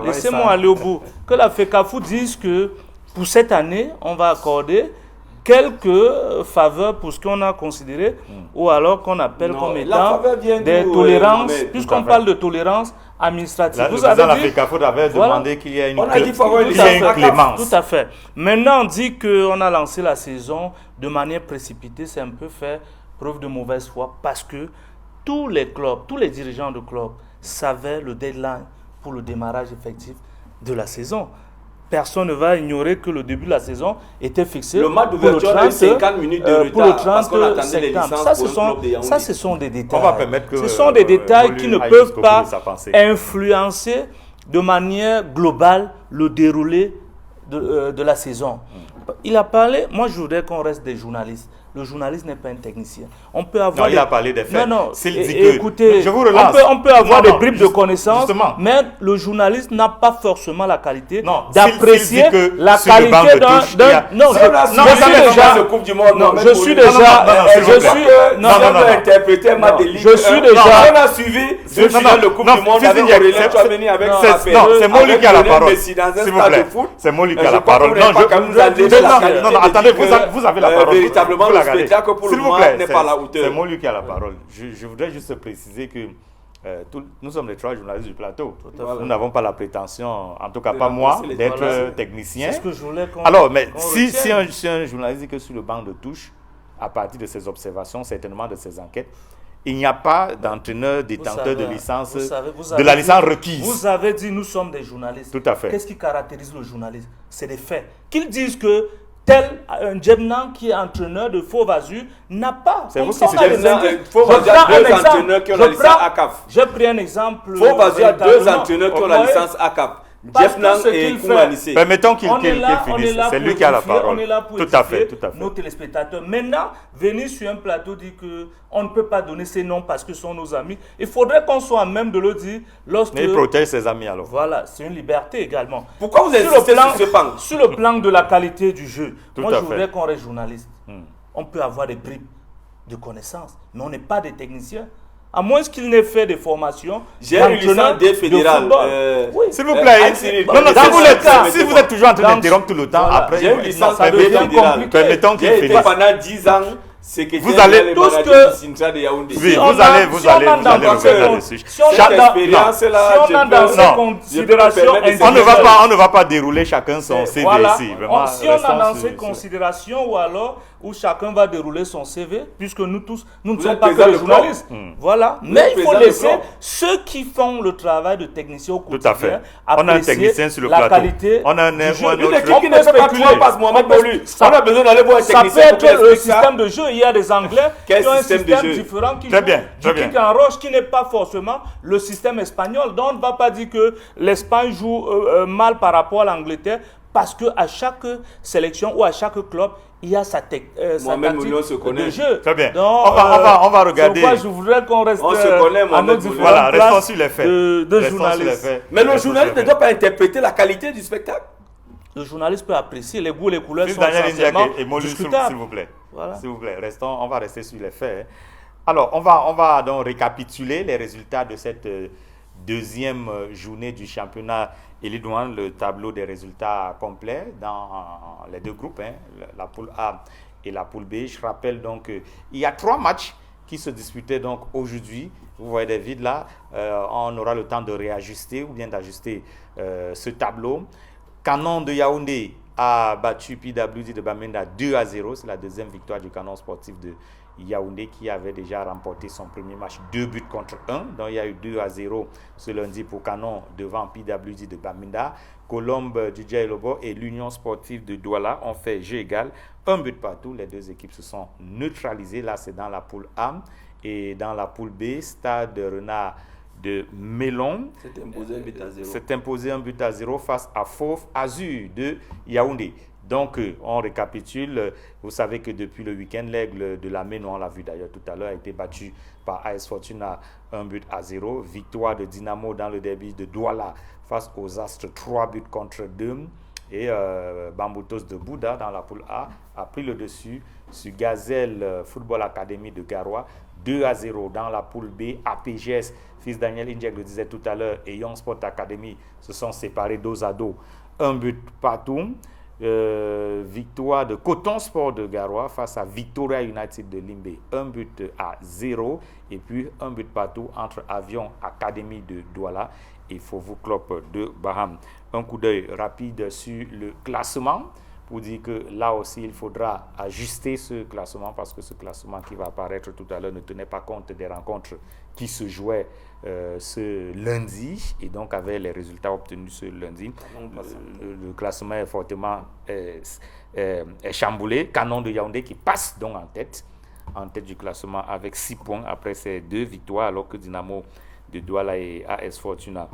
Laissez-moi aller au bout. Que la FECAFOOT dise que pour cette année, on va accorder quelques faveurs pour ce qu'on a considéré, ou alors qu'on appelle comme étant des tolérances, puisqu'on parle de tolérance administrative.
Vous avez dit, la FECAFOOT avait demandé qu'il y ait une clémence.
Tout à fait. Maintenant, on dit qu'on a lancé la saison de manière précipitée, c'est un peu faire preuve de mauvaise foi, parce que tous les clubs, tous les dirigeants de clubs savaient le deadline pour le démarrage effectif de la saison. Personne ne va ignorer que le début de la saison était fixé.
Le match d'ouverture a 50 minutes de retard
pour le 30
parce qu'on attendait les licences
ça, ce sont des détails.
On va permettre que
ce sont des détails qui ne peuvent pas influencer de manière globale le déroulé de la saison. Il a parlé, moi je voudrais qu'on reste des journalistes. Le journaliste n'est pas un technicien. On peut avoir
il a parlé des faits.
Non,
écoutez, je vous relance.
On peut avoir des bribes de connaissances, mais le journaliste n'a pas forcément la qualité d'apprécier la qualité d'un... Non, je suis déjà...
On a suivi le Coupe du Monde avec Aurélien Tchouameni avec
c'est moi lui qui a la parole. S'il vous plaît. C'est moi lui qui a la parole. Non, attendez, vous avez la parole.
Véritablement, le spectacle pour le moment n'est pas à la hauteur.
C'est moi lui qui a la parole. Je voudrais juste préciser que nous sommes les 3 journalistes du plateau. Nous n'avons pas la prétention, en tout cas pas moi, d'être technicien.
C'est ce que je voulais qu'on...
Alors, mais si un journaliste dit que sur le banc de touche, à partir de ces observations, certainement de ces enquêtes, il n'y a pas d'entraîneur détenteur de licence, de la licence requise.
Vous avez dit, nous sommes des journalistes.
Tout à fait.
Qu'est-ce qui caractérise le journaliste? C'est des faits. Qu'ils disent que tel un Djemnan qui est entraîneur de Faux-Vazu n'a pas.
C'est vous qui citez
Faux-Vazu a deux entraîneurs qui ont la licence ACAF.
J'ai pris un exemple.
Faux-Vazu a deux entraîneurs qui ont la licence ACAF. Djemnan et Koumanissé.
Permettons qu'il finisse. C'est lui qui a la parole.
On est là pour
tout à fait.
nos téléspectateurs. Maintenant, venir sur un plateau dire qu'on ne peut pas donner ces noms parce que ce sont nos amis. Il faudrait qu'on soit à même de le dire lorsque...
Mais il protège ses amis alors.
Voilà, c'est une liberté également.
Pourquoi vous insistez sur ce pan?
Sur le plan de la qualité du jeu, moi je voudrais qu'on reste journaliste. On peut avoir des bribes de connaissances, mais on n'est pas des techniciens. À moins qu'il n'ait fait des formations.
J'ai une licence des fédérales.
Oui. S'il vous plaît. Si vous êtes toujours en train d'interrompre tout le temps, après.
J'ai une licence des fédérales.
Permettons qu'il finisse.
J'ai été pendant 10 ans.
Vous allez
tout ce que
vous allez revenir là-dessus. On ne va pas dérouler chacun son CV ici.
Si on a dans ces considérations ou alors où chacun va dérouler son CV, puisque nous tous, nous ne sommes pas que les journalistes. Voilà. Mais il faut laisser ceux qui font le travail de technicien au quotidien apprécier la qualité.
On a un
équipe qui ne fait pas trois passes Mohamed Bolu. On a besoin d'aller voir un technicien.
Ça peut être le système de jeu. Il y a des Anglais qui ont un système différent qui
jouent du
kick en roche qui n'est pas forcément le système espagnol. Donc on ne va pas dire que l'Espagne joue mal par rapport à l'Angleterre parce qu'à chaque sélection ou à chaque club, il y a sa tactique de jeu.
Très bien.
Donc,
on va regarder.
Pourquoi je voudrais qu'on reste
à
nos différentes
voilà, restons sur les faits.
De journalistes.
Mais le journaliste ne doit pas interpréter la qualité du spectacle.
Le journaliste peut apprécier les goûts, les couleurs sont essentiellement discutables.
S'il vous plaît.
Voilà.
S'il vous plaît, on va rester sur les faits. Alors, on va donc récapituler les résultats de cette deuxième journée du championnat Elite One, le tableau des résultats complets dans les deux groupes, la poule A et la poule B. Je rappelle donc qu'il y a 3 matchs qui se disputaient donc aujourd'hui. Vous voyez des vides là. On aura le temps de réajuster ou bien d'ajuster ce tableau. Canon de Yaoundé a battu PWD de Bamenda 2-0. C'est la deuxième victoire du Canon sportif de Yaoundé qui avait déjà remporté son premier match 2 buts contre 1. Donc il y a eu 2-0 ce lundi pour Canon devant PWD de Bamenda. Colombe du Djaïlobo et l'Union sportive de Douala ont fait jeu égal, 1 but partout. Les deux équipes se sont neutralisées. Là, c'est dans la poule A. Et dans la poule B, Stade Renard de Mélon s'est imposé 1 but à 0 face à Fauve Azur de Yaoundé. Donc, on récapitule. Vous savez que depuis le week-end, l'Aigle de la Méno, on l'a vu d'ailleurs tout à l'heure, a été battu par AS Fortuna 1 but à 0. Victoire de Dynamo dans le derby de Douala face aux Astres, 3 buts contre 2. Et Bamboutos de Bouddha dans la poule A a pris le dessus sur Gazelle Football Academy de Garoua, 2-0 dans la poule B. APGS, fils Daniel Indjek le disait tout à l'heure, et Young Sport Academy se sont séparés dos à dos, 1 but partout. Victoire de Coton Sport de Garoua face à Victoria United de Limbé, 1 but à 0. Et puis 1 but partout entre Avion Academy de Douala et Fauvu Club de Baham. Un coup d'œil rapide sur le classement pour dire que là aussi il faudra ajuster ce classement parce que ce classement qui va apparaître tout à l'heure ne tenait pas compte des rencontres qui se jouaient ce lundi et donc avec les résultats obtenus ce lundi. Le classement est fortement chamboulé. Canon de Yaoundé qui passe donc en tête du classement avec 6 points après ces 2 victoires alors que Dynamo de Douala et AS Fortuna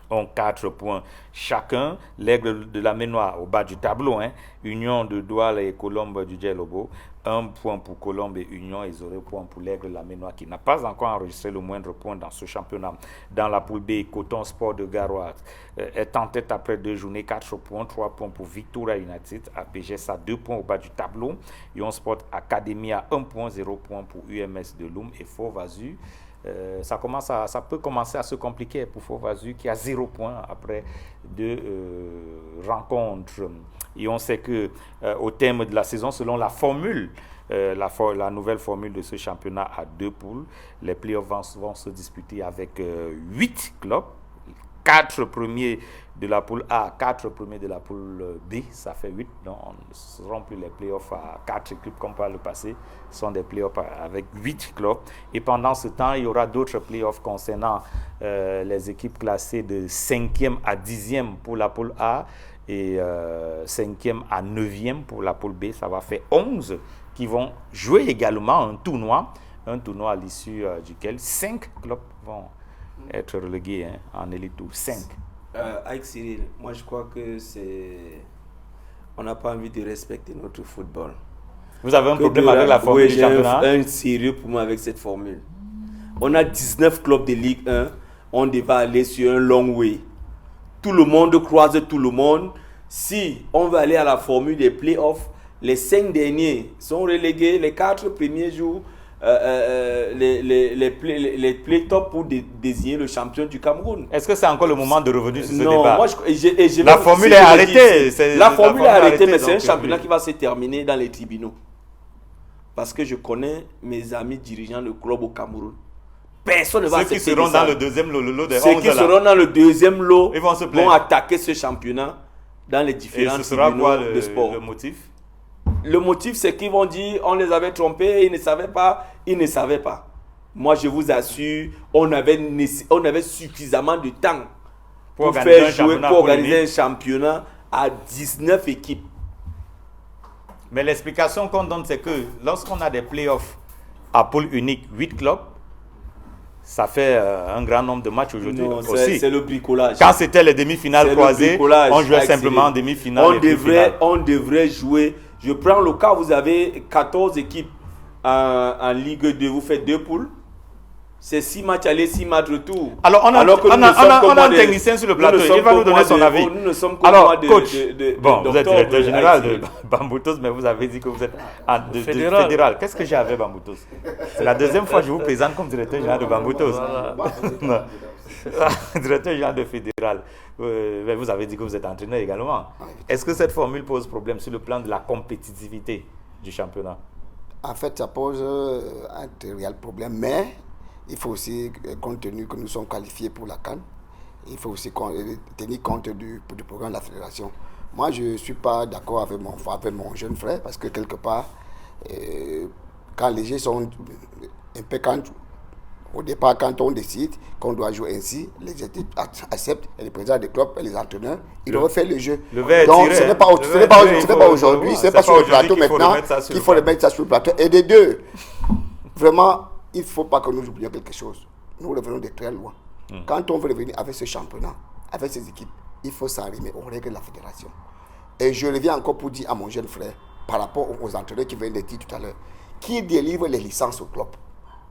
ont 4 points chacun. L'Aigle de la Ménoire au bas du tableau, Union de Douala et Colombe du Djaïlobo, 1 point pour Colombe et Union et 0 point pour l'Aigle de la Ménoire qui n'a pas encore enregistré le moindre point dans ce championnat. Dans la poule B, Coton Sport de Garoua est en tête après 2 journées, 4 points, 3 points pour Victoria United. APGS a 2 points au bas du tableau. Young Sport Academy a 1 point, 0 point pour UMS de Loum et Fauve Azur. Ça peut commencer à se compliquer pour Fauve Azur qui a 0 point après 2 rencontres. Et on sait que au terme de la saison, selon la formule, la nouvelle formule de ce championnat à 2 poules, les playoffs vont se disputer avec 8 clubs, 4 premiers de la poule A, 4 premiers de la poule B, ça fait 8. Donc, ce ne seront plus les playoffs à 4 équipes comme par le passé. Ce sont des playoffs avec 8 clubs. Et pendant ce temps, il y aura d'autres playoffs concernant les équipes classées de 5e à 10e pour la poule A et 5e à 9e pour la poule B. Ça va faire 11 qui vont jouer également un tournoi à l'issue duquel 5 clubs vont être relégués en Elite Tour. 5.
Avec Cyril, moi je crois que c'est... On n'a pas envie de respecter notre football.
Vous avez un problème avec la formule du championnat?
J'ai un sérieux pour moi avec cette formule. On a 19 clubs de Ligue 1. On devait aller sur un long way. Tout le monde croise tout le monde. Si on veut aller à la formule des playoffs, les 5 derniers sont relégués, les 4 premiers jours, les play-top pour désigner le champion du Cameroun.
Est-ce que c'est encore le moment de revenir sur ce débat?
Non, moi,
la formule est arrêtée.
La formule est arrêtée, mais c'est un championnat qui va se terminer dans les tribunaux. Parce que je connais mes amis dirigeants de club au Cameroun. Personne ne va
accepter ça. Ceux qui seront dans le deuxième lot des 11
Ceux qui seront dans le deuxième lot
vont
attaquer ce championnat dans les différents tribunaux de sport.
Le motif?
Le motif, c'est qu'ils vont dire on les avait trompés, ils ne savaient pas. Moi, je vous assure, on avait suffisamment de temps pour organiser un championnat à 19 équipes.
Mais l'explication qu'on donne, c'est que lorsqu'on a des playoffs à poule unique, 8 clubs, ça fait un grand nombre de matchs aujourd'hui aussi.
C'est le bricolage.
Quand c'était les demi-finales croisées, on jouait simplement en demi-finale.
On devrait jouer. Je prends le cas, vous avez 14 équipes en Ligue 2, vous faites 2 poules. C'est 6 matchs aller, 6 matchs retour.
Alors, on a un technicien sur le plateau, il va nous donner son avis.
Nous ne sommes que
alors, coach, vous êtes directeur général de Bamboutos, mais vous avez dit que vous êtes fédéral. Qu'est-ce que j'ai avec Bamboutos? C'est la deuxième fois que je vous présente comme directeur général de Bamboutos. Directeur général de fédéral. Mais vous avez dit que vous êtes entraîneur également. Est-ce que cette formule pose problème sur le plan de la compétitivité du championnat?
En fait, ça pose un réel problème, mais il faut aussi, compte tenu que nous sommes qualifiés pour la CAN, il faut aussi tenir compte du programme de la fédération. Moi, je ne suis pas d'accord avec mon jeune frère, parce que quelque part, quand les gens sont un peu au départ, quand on décide qu'on doit jouer ainsi, les équipes acceptent, et les présidents des clubs et les entraîneurs, ils doivent faire le jeu. Donc, ce n'est pas aujourd'hui, ce n'est pas sur le plateau maintenant qu'il faut remettre ça sur le plateau. Et des deux, vraiment, il ne faut pas que nous oublions quelque chose. Nous revenons de très loin. Quand on veut revenir avec ce championnat, avec ces équipes, il faut s'arrimer aux règles de la fédération. Et je reviens encore pour dire à mon jeune frère, par rapport aux entraîneurs qui viennent de dire tout à l'heure, qui délivre les licences au club.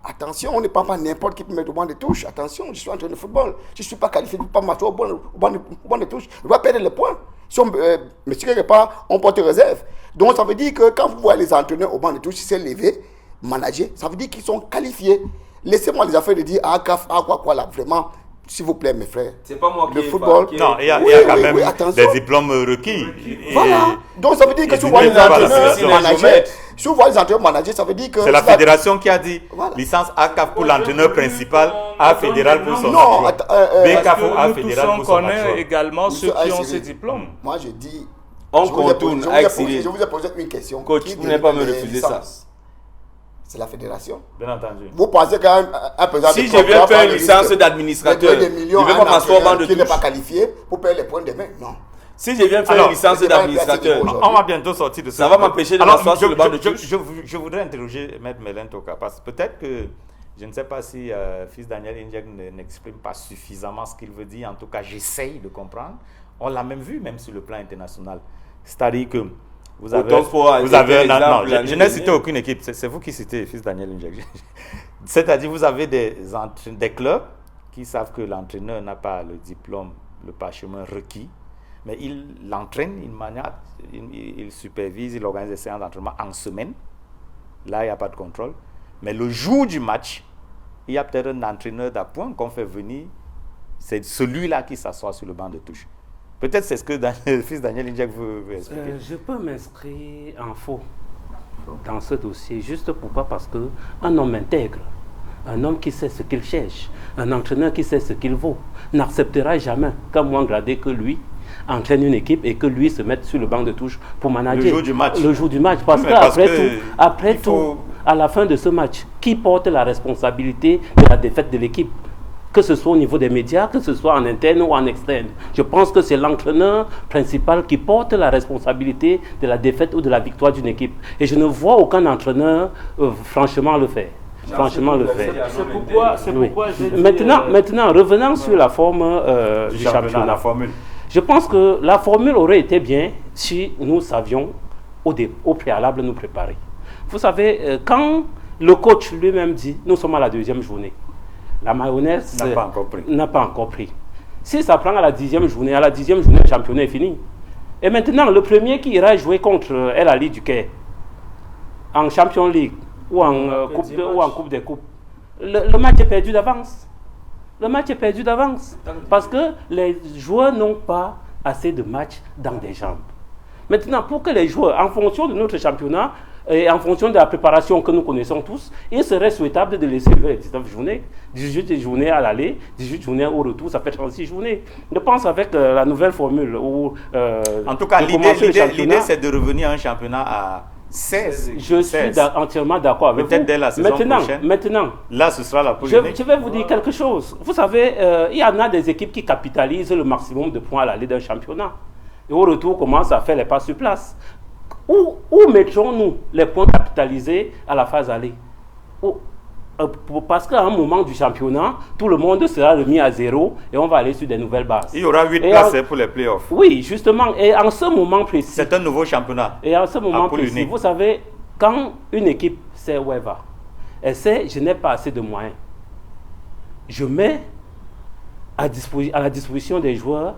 Attention, on ne prend pas n'importe qui peut mettre au banc de touche. Attention, je suis entraîneur de football. Je ne suis pas qualifié pour ne pas marcher au banc de touche. Je dois perdre les points. Mais si quelque part, on porte réserve. Donc, ça veut dire que quand vous voyez les entraîneurs au banc de touche, c'est levé, manager, ça veut dire qu'ils sont qualifiés. Laissez-moi les affaires de dire quoi là, vraiment. S'il vous plaît, mes frères.
C'est pas moi qui
le football.
Non, il y a quand même des diplômes requis.
Voilà. Donc ça veut dire que si vous voyez les entraîneurs managers, ça veut dire que...
C'est la fédération qui a dit licence ACAF pour l'entraîneur principal, A fédéral pour son
non,
BCAF A fédéral pour son
on connaît également ceux qui ont ces diplômes.
Moi, je dis...
On contourne avec Cyril.
Je vous ai posé une question.
Coach, vous n'allez pas me refuser ça.
C'est la fédération.
Bien entendu.
Vous pensez qu'un président
si je viens faire une licence d'administrateur, je ne vais pas m'asseoir au banc de touche.
Qui n'est pas qualifié pour payer les points de main, non.
Si je viens faire une licence d'administrateur,
on va bientôt sortir de ça.
Ça va m'empêcher de m'asseoir sur le banc de touche.
Je voudrais interroger Maître Mélène Toka, parce que peut-être que, je ne sais pas si fils Daniel Indjek n'exprime pas suffisamment ce qu'il veut dire, en tout cas j'essaye de comprendre. On l'a même vu, même sur le plan international. C'est-à-dire que vous avez je n'ai cité aucune équipe, c'est vous qui citez, fils Daniel Indjek. C'est-à-dire vous avez des clubs qui savent que l'entraîneur n'a pas le diplôme, le parchemin requis, mais il l'entraîne, il supervise, il organise des séances d'entraînement en semaine. Là, il n'y a pas de contrôle. Mais le jour du match, il y a peut-être un entraîneur d'appoint qu'on fait venir. C'est celui-là qui s'assoit sur le banc de touche. Peut-être c'est ce que le fils Daniel Indjek veut expliquer.
Je peux m'inscrire en faux dans ce dossier, juste pourquoi? Parce qu'un homme intègre un homme qui sait ce qu'il cherche, un entraîneur qui sait ce qu'il vaut, n'acceptera jamais qu'un moins gradé que lui entraîne une équipe et que lui se mette sur le banc de touche pour manager.
Le jour du match.
Le jour du match. Parce qu'après tout, à la fin de ce match, qui porte la responsabilité de la défaite de l'équipe? Que ce soit au niveau des médias, que ce soit en interne ou en externe. Je pense que c'est l'entraîneur principal qui porte la responsabilité de la défaite ou de la victoire d'une équipe. Et je ne vois aucun entraîneur franchement le faire. Franchement le faire.
C'est pourquoi j'ai dit,
maintenant, revenant sur la forme du championnat.
La formule.
Je pense que la formule aurait été bien si nous savions au préalable nous préparer. Vous savez, quand le coach lui-même dit, nous sommes à la 2e journée, la mayonnaise n'a pas encore pris. Si ça prend à la 10e journée, le championnat est fini. Et maintenant, le premier qui ira jouer contre El Ali du Caire, en Champions League ou en Coupe des Coupes, le match est perdu d'avance. Le match est perdu d'avance parce que les joueurs n'ont pas assez de matchs dans des jambes. Maintenant, pour que les joueurs, en fonction de notre championnat et en fonction de la préparation que nous connaissons tous, il serait souhaitable de laisser jouer les 19 journées, 18 journées à l'aller, 18 journées au retour, ça fait 36 journées. Je pense avec la nouvelle formule.
En tout cas, l'idée c'est de revenir à un championnat à 16.
Je suis entièrement d'accord avec vous.
Peut-être dès la saison prochaine.
Maintenant,
là, ce sera la polémique.
Je vais vous dire quelque chose. Vous savez, il y en a des équipes qui capitalisent le maximum de points à l'aller d'un championnat. Et au retour, commencent à faire les pas sur place. Où mettrons-nous les points capitalisés à la phase aller? Parce qu'à un moment du championnat, tout le monde sera remis à zéro et on va aller sur des nouvelles bases.
Il y aura 8 places pour les playoffs.
Oui, justement. Et en ce moment précis...
C'est un nouveau championnat.
Et en ce moment précis, vous savez, quand une équipe sait où elle va, elle sait, je n'ai pas assez de moyens. Je mets à la disposition des joueurs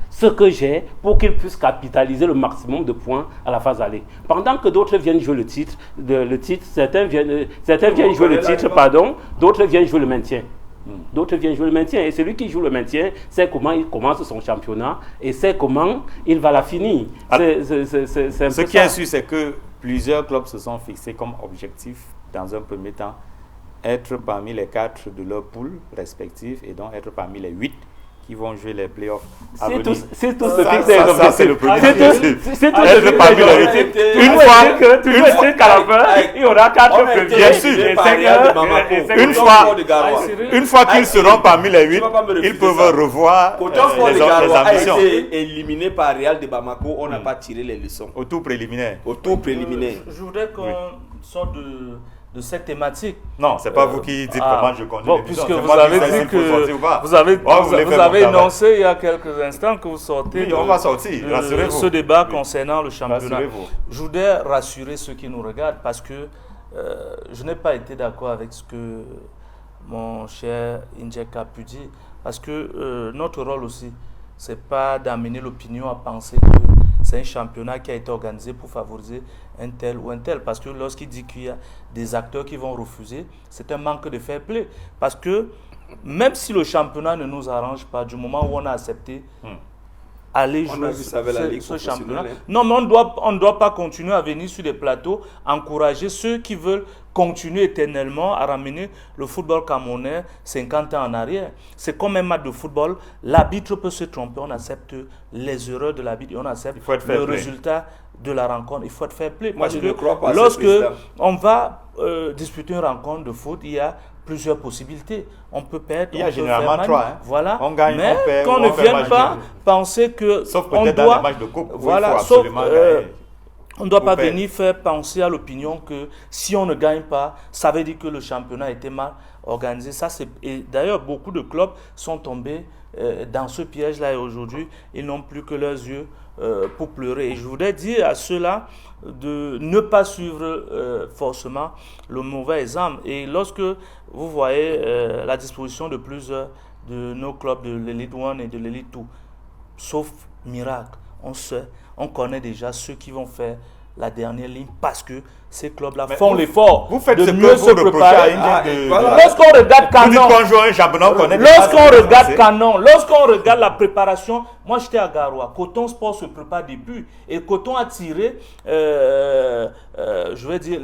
ce que j'ai pour qu'ils puissent capitaliser le maximum de points à la phase aller. Pendant que d'autres viennent jouer le titre, certains viennent jouer le titre, d'autres viennent jouer le maintien. D'autres viennent jouer le maintien. Et celui qui joue le maintien sait comment il commence son championnat et sait comment il va la finir.
Ce qui est sûr, c'est que plusieurs clubs se sont fixés comme objectif, dans un premier temps, être parmi les 4 de leur poule respectif et donc être parmi les 8 qui vont jouer les playoffs.
C'est tout ce que
c'est le premier.
C'est tout ce que parmi les 8. Une fois qu'à la fin, il y aura 4 premiers.
Bien sûr. Une fois qu'ils seront parmi les 8, ils peuvent revoir les ambitions.
A été éliminé par Real de Bamako, on n'a pas tiré les leçons.
Au tour préliminaire.
Je voudrais qu'on sorte de cette thématique.
Non, c'est pas vous qui dites comment je conduis l'émission.
Puisque vous avez dit que vous avez énoncé il y a quelques instants que vous sortez
on va sortir, rassurez-vous.
Ce débat concernant le championnat. Je voudrais rassurer ceux qui nous regardent parce que je n'ai pas été d'accord avec ce que mon cher Injek a pu dire parce que notre rôle aussi, c'est pas d'amener l'opinion à penser que c'est un championnat qui a été organisé pour favoriser un tel ou un tel. Parce que lorsqu'il dit qu'il y a des acteurs qui vont refuser, c'est un manque de fair play. Parce que même si le championnat ne nous arrange pas, du moment où on a accepté aller jouer ce championnat. Non, mais on ne doit pas continuer à venir sur des plateaux, encourager ceux qui veulent continuer éternellement à ramener le football camerounais 50 ans en arrière. C'est comme un match de football, l'arbitre peut se tromper, on accepte les erreurs de l'arbitre, on accepte le résultat de la rencontre. Il faut être fair play.
Moi, je ne crois pas.
Lorsque on va disputer une rencontre de foot, il y a plusieurs possibilités. On peut perdre.
Il y a généralement 3.
Voilà.
On gagne,
mais
on perd,
qu'on ne vienne pas penser que
sauf peut-être dans les matchs de coupe.
Voilà.
Sauf
on ne doit pas venir faire penser à l'opinion que si on ne gagne pas, ça veut dire que le championnat a été mal organisé. Et d'ailleurs, beaucoup de clubs sont tombés dans ce piège-là et aujourd'hui, ils n'ont plus que leurs yeux pour pleurer. Et je voudrais dire à ceux-là de ne pas suivre forcément le mauvais exemple. Et lorsque vous voyez la disposition de plusieurs de nos clubs de l'Elite 1 et de l'Elite 2, sauf miracle, on connaît déjà ceux qui vont faire la dernière ligne parce que ces clubs-là font l'effort de mieux se préparer. Lorsqu'on regarde Canon, lorsqu'on regarde la préparation, moi j'étais à Garoua, Coton Sport se prépare depuis et Coton a tiré, je vais dire,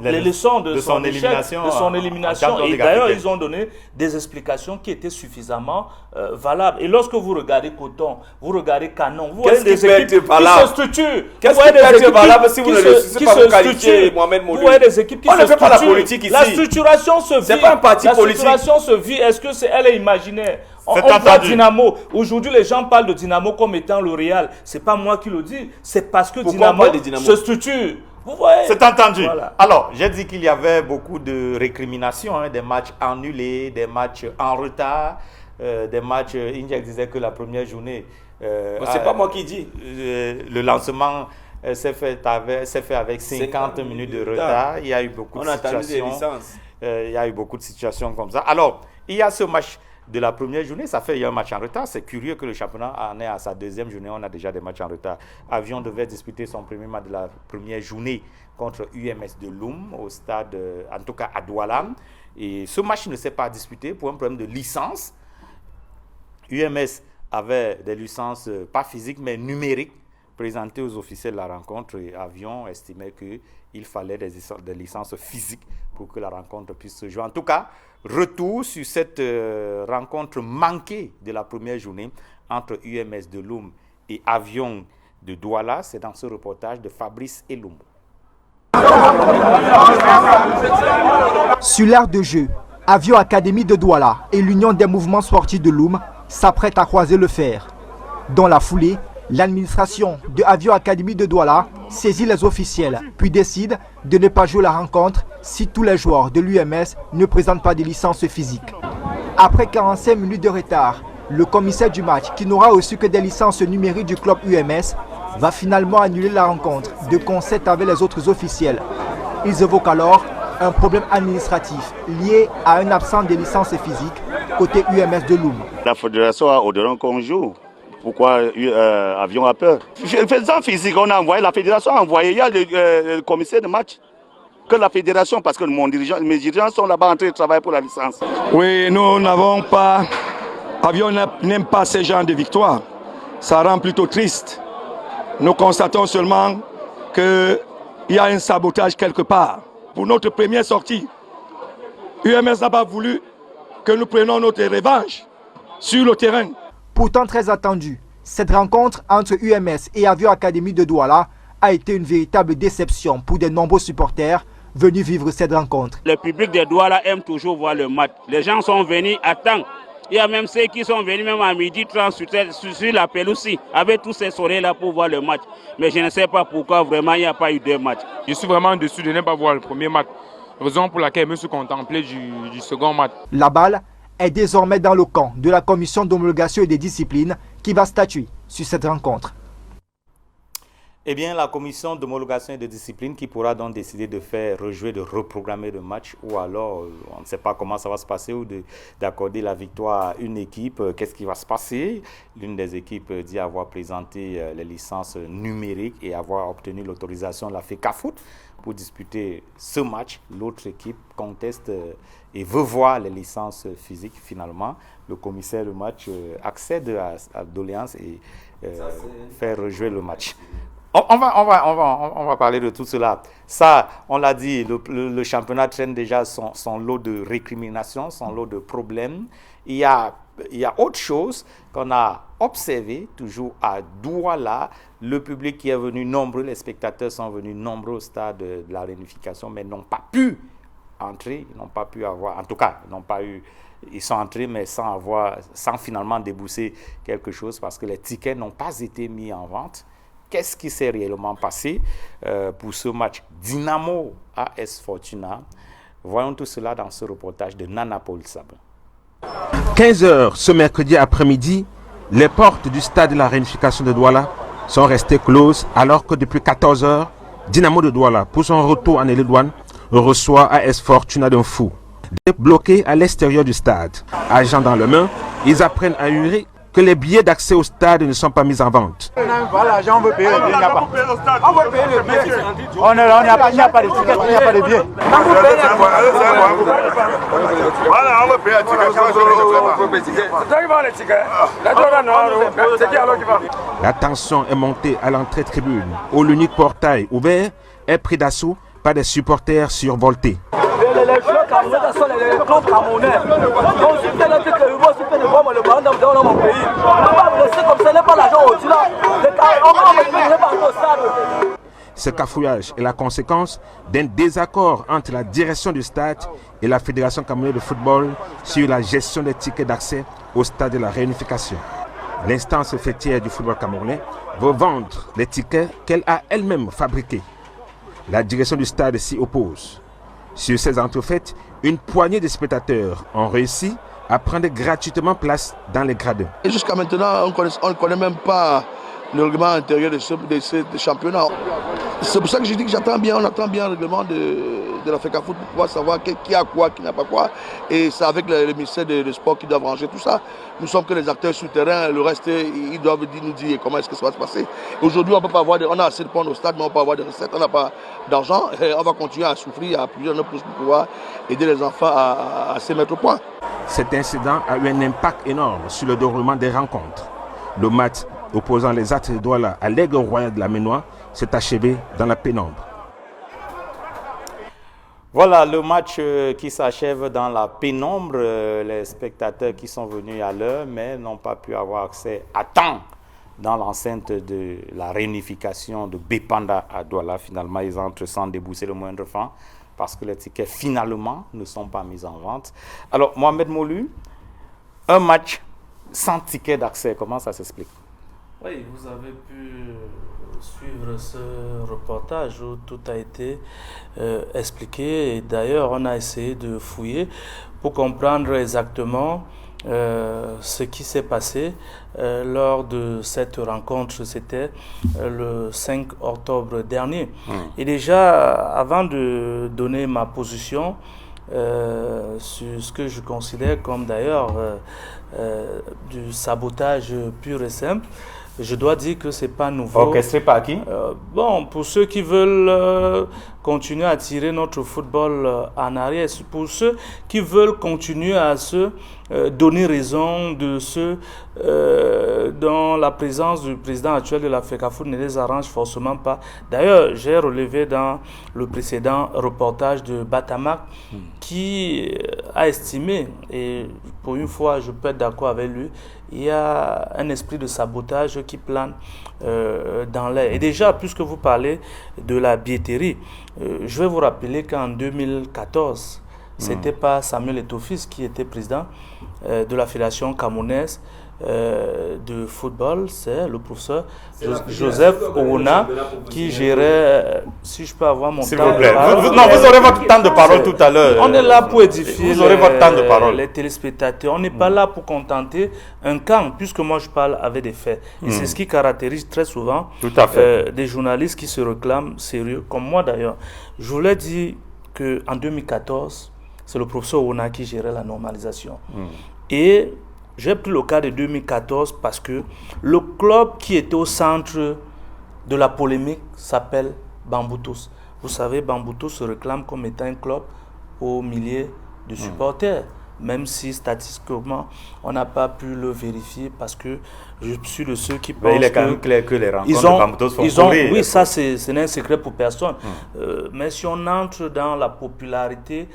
les leçons de son
élimination.
De son élimination. Et d'ailleurs, ils ont donné des explications qui étaient suffisamment valables. Et lorsque vous regardez Coton, vous regardez Canon, vous voyez des équipes qui se structurent.
Qu'est-ce qui peut être valable si vous ne réussissez pas à qualifier Mohamed Modou?
Vous voyez des équipes qui se structurent.
On ne fait pas la politique ici.
La structuration se vit.
C'est pas un parti politique.
La structuration se vit. Est-ce que elle est imaginaire? On voit Dynamo. Aujourd'hui, les gens parlent de Dynamo comme étant le Real. C'est pas moi qui le dis. C'est parce que Dynamo se structure. Vous voyez?
C'est entendu. Voilà. Alors, j'ai dit qu'il y avait beaucoup de récriminations, des matchs annulés, des matchs en retard, des matchs. Injek disait que la première journée.
C'est pas moi qui dis.
Le lancement s'est fait avec 50 minutes de retard. Il y a eu beaucoup de situations. Il y a eu beaucoup de situations comme ça. Alors, il y a ce match de la première journée, ça fait il y a un match en retard. C'est curieux que le championnat en est à sa deuxième journée. On a déjà des matchs en retard. Avion devait disputer son premier match de la première journée contre UMS de Loum au stade, en tout cas à Douala. Et ce match ne s'est pas disputé pour un problème de licence. UMS avait des licences pas physiques mais numériques présentées aux officiels de la rencontre. Et Avion estimait qu'il fallait des licences physiques pour que la rencontre puisse se jouer. En tout cas, retour sur cette rencontre manquée de la première journée entre UMS de Loum et Avion de Douala. C'est dans ce reportage de Fabrice Eloum.
Sur l'aire de jeu, Avion Académie de Douala et l'Union des mouvements sportifs de Loum s'apprêtent à croiser le fer. Dans la foulée, l'administration de Avion Académie de Douala saisit les officiels, puis décide de ne pas jouer la rencontre si tous les joueurs de l'UMS ne présentent pas de licence physique. Après 45 minutes de retard, le commissaire du match, qui n'aura reçu que des licences numériques du club UMS, va finalement annuler la rencontre de concert avec les autres officiels. Ils évoquent alors un problème administratif lié à un absent de licence physique côté UMS de Loum.
La fédération a ordonné qu'on joue. Pourquoi Avion a peur? Faisant physique, on a envoyé, la fédération a envoyé, il y a le commissaire de match. Que la fédération, parce que mes dirigeants sont là-bas en train de travailler pour la licence.
Oui, nous n'avons pas... Avion n'aime pas ce genre de victoire. Ça rend plutôt triste. Nous constatons seulement qu'il y a un sabotage quelque part. Pour notre première sortie, UMS n'a pas voulu que nous prenions notre revanche sur le terrain.
Pourtant très attendue, cette rencontre entre UMS et Avion Académie de Douala a été une véritable déception pour de nombreux supporters venus vivre cette rencontre.
Le public de Douala aime toujours voir le match. Les gens sont venus à temps. Il y a même ceux qui sont venus même à 12h30 sur la pelouse avec tous ces soleils-là pour voir le match. Mais je ne sais pas pourquoi vraiment il n'y a pas eu deux matchs.
Je suis vraiment déçu de ne pas voir le premier match. Raison pour laquelle je me suis contemplé du second match.
La balle est désormais dans le camp de la commission d'homologation et des disciplines qui va statuer sur cette rencontre.
Eh bien, la commission d'homologation et de discipline qui pourra donc décider de faire rejouer, de reprogrammer le match, ou alors on ne sait pas comment ça va se passer, ou d'accorder la victoire à une équipe. Qu'est-ce qui va se passer? L'une des équipes dit avoir présenté les licences numériques et avoir obtenu l'autorisation de la FECAFOOT pour disputer ce match. L'autre équipe conteste et veut voir les licences physiques. Finalement, le commissaire du match accède à la doléance et fait rejouer le match. On va parler de tout cela. Ça, on l'a dit, le championnat traîne déjà son lot de récriminations, son lot de problèmes. Il y a autre chose qu'on a observé, toujours à Douala. Le public qui est venu nombreux, les spectateurs sont venus nombreux au stade de la réunification, mais n'ont pas pu entrer, n'ont pas pu avoir, en tout cas, ils sont entrés, mais sans finalement débourser quelque chose, parce que les tickets n'ont pas été mis en vente. Qu'est-ce qui s'est réellement passé pour ce match Dynamo AS Fortuna? Voyons tout cela dans ce reportage de Nana Paul Sabin.
15h ce mercredi après-midi, les portes du stade de la réunification de Douala sont restées closes, alors que depuis 14h, Dynamo de Douala, pour son retour en Elédouane, reçoit AS Fortuna d'un fou. Bloqués à l'extérieur du stade, agents dans le main, ils apprennent à hurler que les billets d'accès au stade ne sont pas mis en vente.
Voilà, on veut payer les billets, il n'y a pas. On veut payer les billets. Il n'y a pas de tickets, il n'y a pas de billets.
Voilà, on veut payer les tickets.
La tension est montée à l'entrée tribune, où l'unique portail ouvert est pris d'assaut par pas des supporters survoltés.
Les joueurs camerounais sont les clubs camerounais. Donc si vous êtes que vous aussi faites de voir le ballon dans mon pays. On ne va pas vous laisser comme ça, n'est pas l'argent au-delà. On va vous laisser partout au stade.
Ce cafouillage est la conséquence d'un désaccord entre la direction du stade et la Fédération camerounaise de football sur la gestion des tickets d'accès au stade de la réunification. L'instance fêtière du football camerounais veut vendre les tickets qu'elle a elle-même fabriqués. La direction du stade s'y oppose. Sur ces entrefaites, une poignée de spectateurs ont réussi à prendre gratuitement place dans les gradins.
Et jusqu'à maintenant, on ne connaît même pas le règlement intérieur de ce championnat. C'est pour ça que je dis que on attend bien le règlement de la FECAFOOT pour pouvoir savoir qui a quoi, qui n'a pas quoi. Et c'est avec le ministère de Sport qui doit ranger tout ça. Nous sommes que les acteurs souterrains, le reste, ils doivent nous dire comment est-ce que ça va se passer. Aujourd'hui, on peut pas avoir, on a assez de points au stade, mais on peut avoir des recettes, on n'a pas d'argent. On va continuer à souffrir, à plusieurs pour pouvoir aider les enfants à se mettre au point.
Cet incident a eu un impact énorme sur le déroulement des rencontres. Le match opposant les Actes de Douala à l'Aigle Royal de la Ménois s'est achevé dans la pénombre.
Voilà le match qui s'achève dans la pénombre. Les spectateurs qui sont venus à l'heure mais n'ont pas pu avoir accès à temps dans l'enceinte de la réunification de Bépanda à Douala. Finalement, ils entrent sans débourser le moindre franc parce que les tickets finalement ne sont pas mis en vente. Alors, Mohamed Moulu, un match sans ticket d'accès, comment ça s'explique?
Oui, vous avez pu suivre ce reportage où tout a été expliqué. Et d'ailleurs, on a essayé de fouiller pour comprendre exactement ce qui s'est passé lors de cette rencontre. C'était le 5 octobre dernier. Et déjà, avant de donner ma position sur ce que je considère comme d'ailleurs du sabotage pur et simple, je dois dire que c'est pas nouveau.
Orchestré par qui?
Bon, pour ceux qui veulent continuer à tirer notre football en arrière, pour ceux qui veulent continuer à se donner raison de ceux dont la présence du président actuel de la FECAFOOT ne les arrange forcément pas. D'ailleurs, j'ai relevé dans le précédent reportage de Batamak qui a estimé, et pour une fois je peux être d'accord avec lui, il y a un esprit de sabotage qui plane dans l'air. Et déjà, puisque vous parlez de la billetterie, je vais vous rappeler qu'en 2014, c'était pas Samuel Eto'o-Fils qui était président de la Fédération camerounaise de football, c'est le professeur Joseph Owona qui gérait, si je peux avoir mon temps de parole.
Vous aurez votre temps de parole tout à l'heure.
On est là pour édifier
vous aurez votre temps de parole.
Les téléspectateurs. On n'est pas là pour contenter un camp, puisque moi je parle avec des faits. Et c'est ce qui caractérise très souvent des journalistes qui se réclament sérieux, comme moi d'ailleurs. Je voulais dire qu'en 2014, c'est le professeur Owona qui gérait la normalisation. Et j'ai pris le cas de 2014 parce que le club qui était au centre de la polémique s'appelle Bamboutos. Vous savez, Bamboutos se réclame comme étant un club aux milliers de supporters, même si statistiquement, on n'a pas pu le vérifier parce que je suis de ceux qui pensent
il est quand même clair que les rencontres de Bamboutos font courir.
Oui, ça, ce n'est un secret pour personne. Mais si on entre dans la popularité,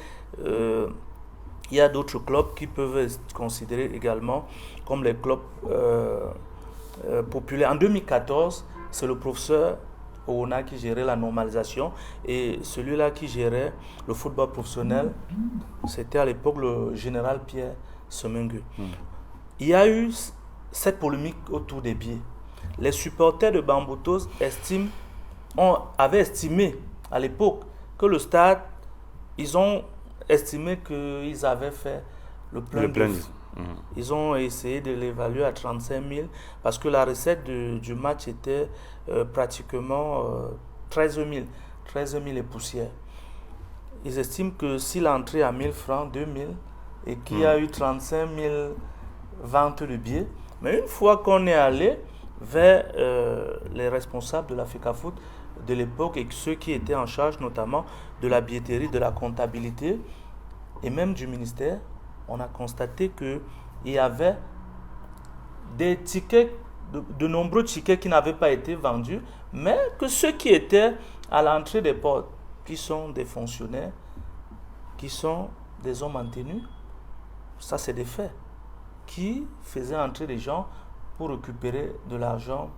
il y a d'autres clubs qui peuvent être considérés également comme les clubs populaires. En 2014, c'est le professeur Owona qui gérait la normalisation et celui-là qui gérait le football professionnel, c'était à l'époque le général Pierre Semengue. Il y a eu cette polémique autour des billets. Les supporters de Bamboutos avaient estimé à l'époque que le stade, ils ont estimé qu'ils avaient fait le plein. Ils ont essayé de l'évaluer à 35 000 parce que la recette du match était pratiquement 13 000 et poussières. Ils estiment que s'il a entré à 1 000 francs, 2 000 et qu'il y a eu 35 000 ventes de billets, mais une fois qu'on est allé vers les responsables de la FECAFOOT de l'époque et ceux qui étaient en charge notamment de la billetterie, de la comptabilité et même du ministère, on a constaté qu'il y avait des tickets, de nombreux tickets qui n'avaient pas été vendus, mais que ceux qui étaient à l'entrée des portes qui sont des fonctionnaires, qui sont des hommes en tenue, ça c'est des faits, qui faisaient entrer des gens pour récupérer de l'argent.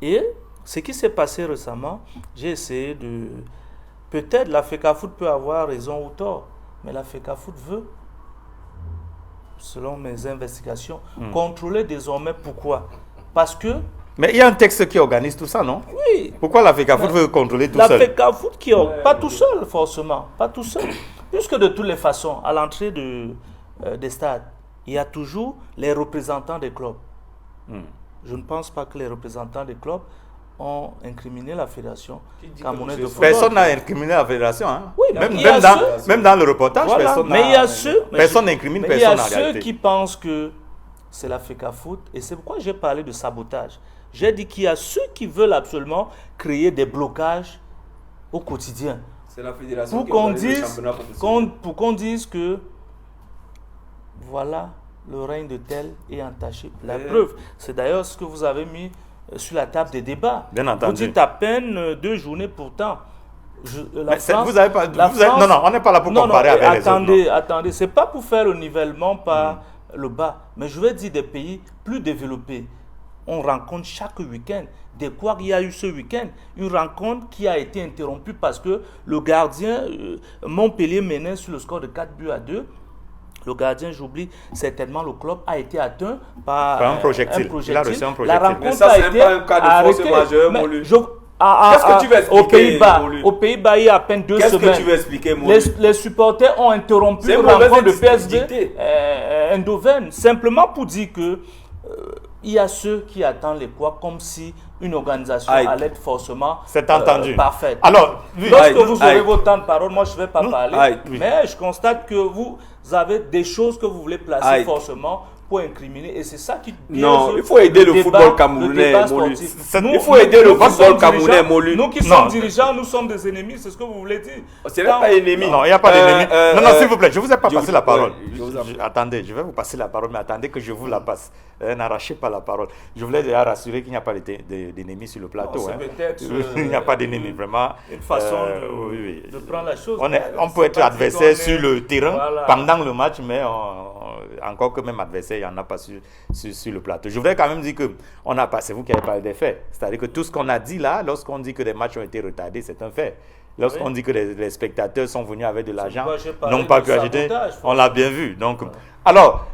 Et ce qui s'est passé récemment, j'ai essayé de... Peut-être la FECAFOOT peut avoir raison ou tort, mais la FECAFOOT veut, selon mes investigations, contrôler désormais. Pourquoi? Parce que...
Mais il y a un texte qui organise tout ça, non?
Oui.
Pourquoi la FECAFOOT veut contrôler tout seul?
La FECAFOOT qui... Pas tout seul, forcément. Pas tout seul. Puisque de toutes les façons, à l'entrée des stades, il y a toujours les représentants des clubs. Je ne pense pas que les représentants des clubs ont incriminé la fédération camerounaise de football.
Personne n'a incriminé la fédération. Hein?
Oui,
même dans le reportage,
voilà.
personne n'incrimine personne en réalité.
Il y a ceux qui pensent que c'est la FECAFOOT, et c'est pourquoi j'ai parlé de sabotage. J'ai dit qu'il y a ceux qui veulent absolument créer des blocages au quotidien.
C'est la fédération qui organise le championnat professionnel.
Pour qu'on dise que voilà, le règne de tel est entaché. La preuve, c'est d'ailleurs ce que vous avez mis sur la table des débats.
Bien entendu.
Vous dites à peine 2 journées pourtant.
Non, on n'est pas là pour comparer avec les autres.
Attendez, c'est pas pour faire le nivellement par le bas, mais je vais dire des pays plus développés. On rencontre chaque week-end. Dès quoi il y a eu ce week-end, une rencontre qui a été interrompue parce que le gardien, Montpellier menait sur le score de 4-2. Le gardien, j'oublie certainement, le club a été atteint par
un projectile. Il a reçu un projectile.
La rencontre
mais ça,
a été
pas un cas de force majeure, Molu.
Qu'est-ce
que tu veux expliquer,
aux Pays-Bas, il y a à peine 2 semaines.
Qu'est-ce que tu veux expliquer, Molu?
Les supporters ont interrompu la rencontre de PSV Eindhoven, simplement pour dire que il y a ceux qui attendent les quoi comme si une organisation allait être forcément parfaite.
Alors,
lorsque vous aurez vos temps de parole, moi je ne vais pas parler, mais je constate que vous avez des choses que vous voulez placer forcément pour incriminer, et c'est ça qui biaise.
Non, il faut aider le football camerounais, Molu. Il faut aider le football camerounais, Molu.
Nous qui sommes dirigeants, nous sommes des ennemis, c'est ce que vous voulez dire.
Ce n'est pas ennemi.
Non, il n'y a pas d'ennemi. Non, s'il vous plaît, je ne vous ai pas passé la parole. Attendez, je vais vous passer la parole, mais attendez que je vous la passe. N'arrachez pas la parole. Je voulais déjà rassurer qu'il n'y a pas d'ennemis sur le plateau. Il n'y a pas d'ennemis, vraiment.
Une façon de prendre la chose.
On peut être adversaire sur le terrain pendant le match, mais encore que même adversaire, il n'y en a pas sur le plateau. Je voudrais quand même dire que c'est vous qui avez parlé des faits. C'est-à-dire que tout ce qu'on a dit là, lorsqu'on dit que les matchs ont été retardés, c'est un fait. Lorsqu'on dit que les spectateurs sont venus avec de l'argent, n'ont pas pu acheter, on l'a bien vu. Donc, alors,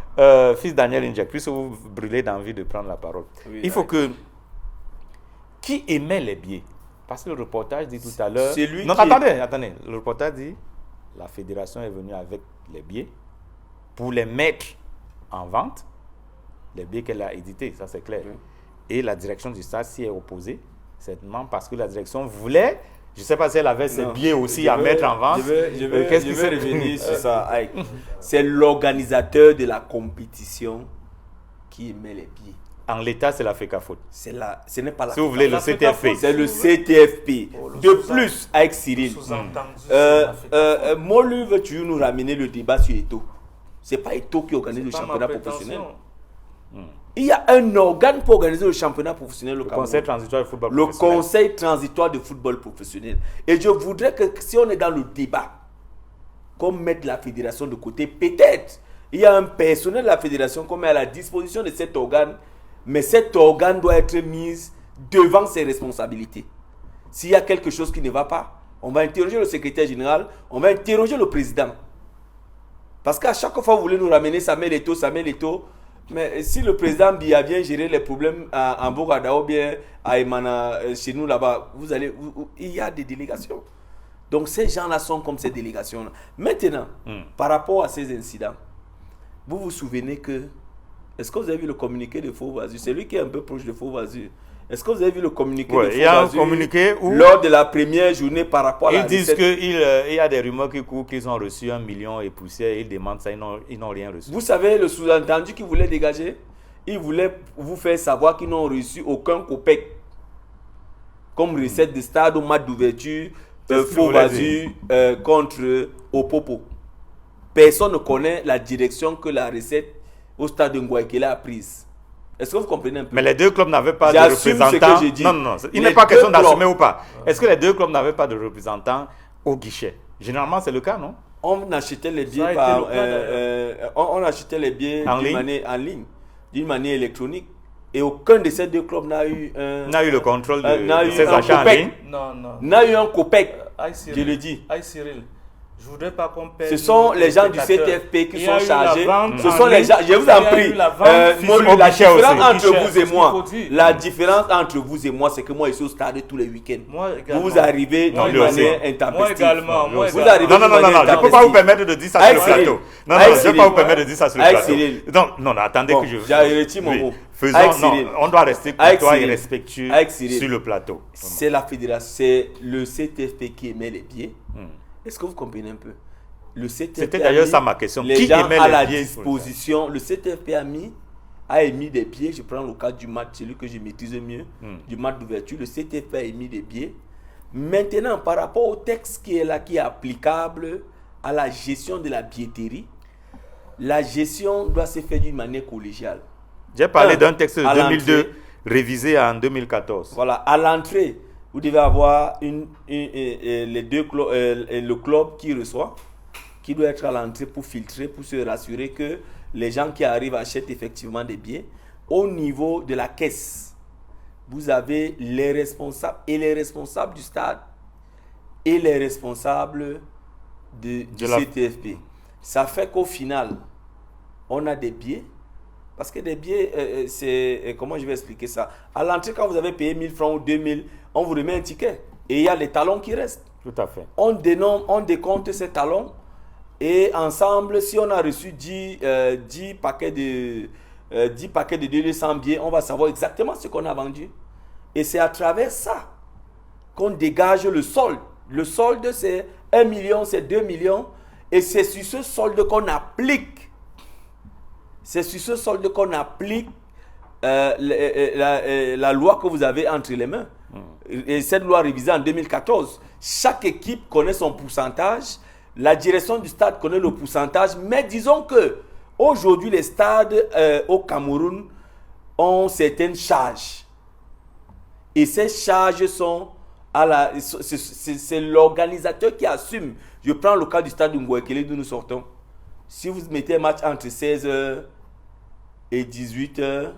fils Daniel Injek, puisque vous brûlez d'envie de prendre la parole, il faut que... Qui émet les billets? Parce que le reportage dit tout à l'heure... Attendez. Le reportage dit la fédération est venue avec les billets pour les mettre en vente, les billets qu'elle a édités, ça c'est clair. Et la direction du stade s'y est opposée, certainement parce que la direction voulait, je ne sais pas si elle avait ses billets aussi à mettre en vente.
Je vais revenir sur ça. C'est l'organisateur de la compétition qui émet les billets.
En l'état, c'est la FECAFOOT.
Ce n'est pas la
Si vous voulez, le CTFP.
C'est le CTFP. De plus, avec Cyril, Molu veut toujours nous ramener le débat sur Eto'o. Ce n'est pas Eto'o qui organise le championnat professionnel. Il y a un organe pour organiser le championnat professionnel au Cameroun.
Conseil transitoire de football
professionnel. Le Conseil transitoire de football professionnel. Et je voudrais que si on est dans le débat, qu'on mette la fédération de côté, peut-être il y a un personnel de la fédération qu'on met à la disposition de cet organe, mais cet organe doit être mis devant ses responsabilités. S'il y a quelque chose qui ne va pas, on va interroger le secrétaire général, on va interroger le président. Parce qu'à chaque fois, vous voulez nous ramener Samuel Eto'o, mais si le président Biya vient gérer les problèmes à Bogada ou bien à Emana, chez nous là-bas, il y a des délégations. Donc ces gens-là sont comme ces délégations-là. Maintenant, par rapport à ces incidents, vous vous souvenez que, est-ce que vous avez vu le communiqué de Faux Vazur? C'est lui qui est un peu proche de Faux Vazur. Est-ce que vous avez vu le communiqué de Faux Vazur?
Il y a un communiqué où
lors de la première journée par rapport à la
recette. Ils disent qu'il y a des rumeurs qui courent qu'ils ont reçu 1 million et poussière. Ils demandent ça, ils n'ont rien reçu.
Vous savez le sous-entendu qu'ils voulaient dégager? Ils voulaient vous faire savoir qu'ils n'ont reçu aucun copec comme recette de stade au match d'ouverture Faux Vazur contre Opopo. Personne ne connaît la direction que la recette au stade de Ngouaikele a prise. Est-ce que vous comprenez un peu?
Mais les deux clubs n'avaient pas de
J'assume
représentants.
ce que je dis.
Non, il
Les
n'est pas question
deux
d'assumer
clubs.
ou pas. Est-ce que les deux clubs n'avaient pas de représentants au guichet? Généralement, c'est le cas, non?
On achetait les billets
Ça a été le cas,
on achetait les billets
En
d'une
ligne?
manière en ligne, d'une manière électronique. Et aucun de ces deux clubs n'a eu
N'a eu le contrôle
n'a
de
eu
ces
un
achats en
copec.
ligne.
Non.
N'a eu un copec.
Aïe,
Je
Cyril.
le dis.
Aïe, Cyril. Je voudrais pas qu'on perde.
Ce sont les gens du
spectateurs.
CTFP qui
Il y a
sont
eu la
chargés.
vente
Ce
en
sont les
ligne.
gens. Je vous
Il y a
en
eu
prie.
la vente
Maurice, la
guichet
différence
aussi.
entre
Guichet,
vous
c'est
et
ce qu'il
moi,
faut dire.
la différence entre vous et moi, c'est que moi, je suis au stade tous les week-ends.
Moi également.
Vous arrivez
Non,
d'une
lui aussi.
manière
Moi
intempestive.
également. Moi
Vous
également.
arrivez
Non,
d'une manière
je ne peux pas
intempestive.
vous permettre de dire ça
Avec
sur le
Cyril.
plateau. Non,
Avec
je ne peux
Cyril.
pas vous permettre de dire ça sur le
Avec
plateau.
Cyril.
Non, attendez
Bon,
que je...
j'ai retiré mon mot.
Faisons,
Avec
non,
Cyril.
on doit rester
Avec
courtois et
Cyril.
respectueux
Avec Cyril.
sur le plateau.
C'est la fédération, c'est le CTFP qui émet les billets. Est-ce que vous comprenez un peu? Le CTFP
C'était d'ailleurs
a mis
ça ma question.
Les
Qui
gens
émet
à
les
la
billets
disposition. Le CTFP a émis des billets. Je prends le cas du match, celui que je maîtrise mieux, du match d'ouverture. Le CTFP a émis des billets. Maintenant, par rapport au texte qui est là, qui est applicable à la gestion de la billetterie, la gestion doit se faire d'une manière collégiale.
J'ai parlé d'un texte de
à
2002
l'entrée,
révisé en 2014.
Voilà, à l'entrée, vous devez avoir le club qui reçoit, qui doit être à l'entrée pour filtrer, pour se rassurer que les gens qui arrivent achètent effectivement des billets. Au niveau de la caisse, vous avez les responsables du stade et les responsables du CTFP. Ça fait qu'au final, on a des billets. Parce que des billets, c'est... Comment je vais expliquer ça? À l'entrée, quand vous avez payé 1000 francs ou 2000, on vous remet un ticket. Et il y a les talons qui restent.
Tout à fait.
On décompte ces talons. Et ensemble, si on a reçu 10 paquets de 200 billets, on va savoir exactement ce qu'on a vendu. Et c'est à travers ça qu'on dégage le solde. Le solde, c'est 1 million, c'est 2 millions. Et c'est sur ce solde qu'on applique. C'est sur ce solde qu'on applique la loi que vous avez entre les mains. Et cette loi révisée en 2014. Chaque équipe connaît son pourcentage. La direction du stade connaît le pourcentage. Mais disons que aujourd'hui, les stades au Cameroun ont certaines charges. Et ces charges sont c'est l'organisateur qui assume. Je prends le cas du stade de Ngouekele d'où nous sortons. Si vous mettez un match entre 16h et 18h,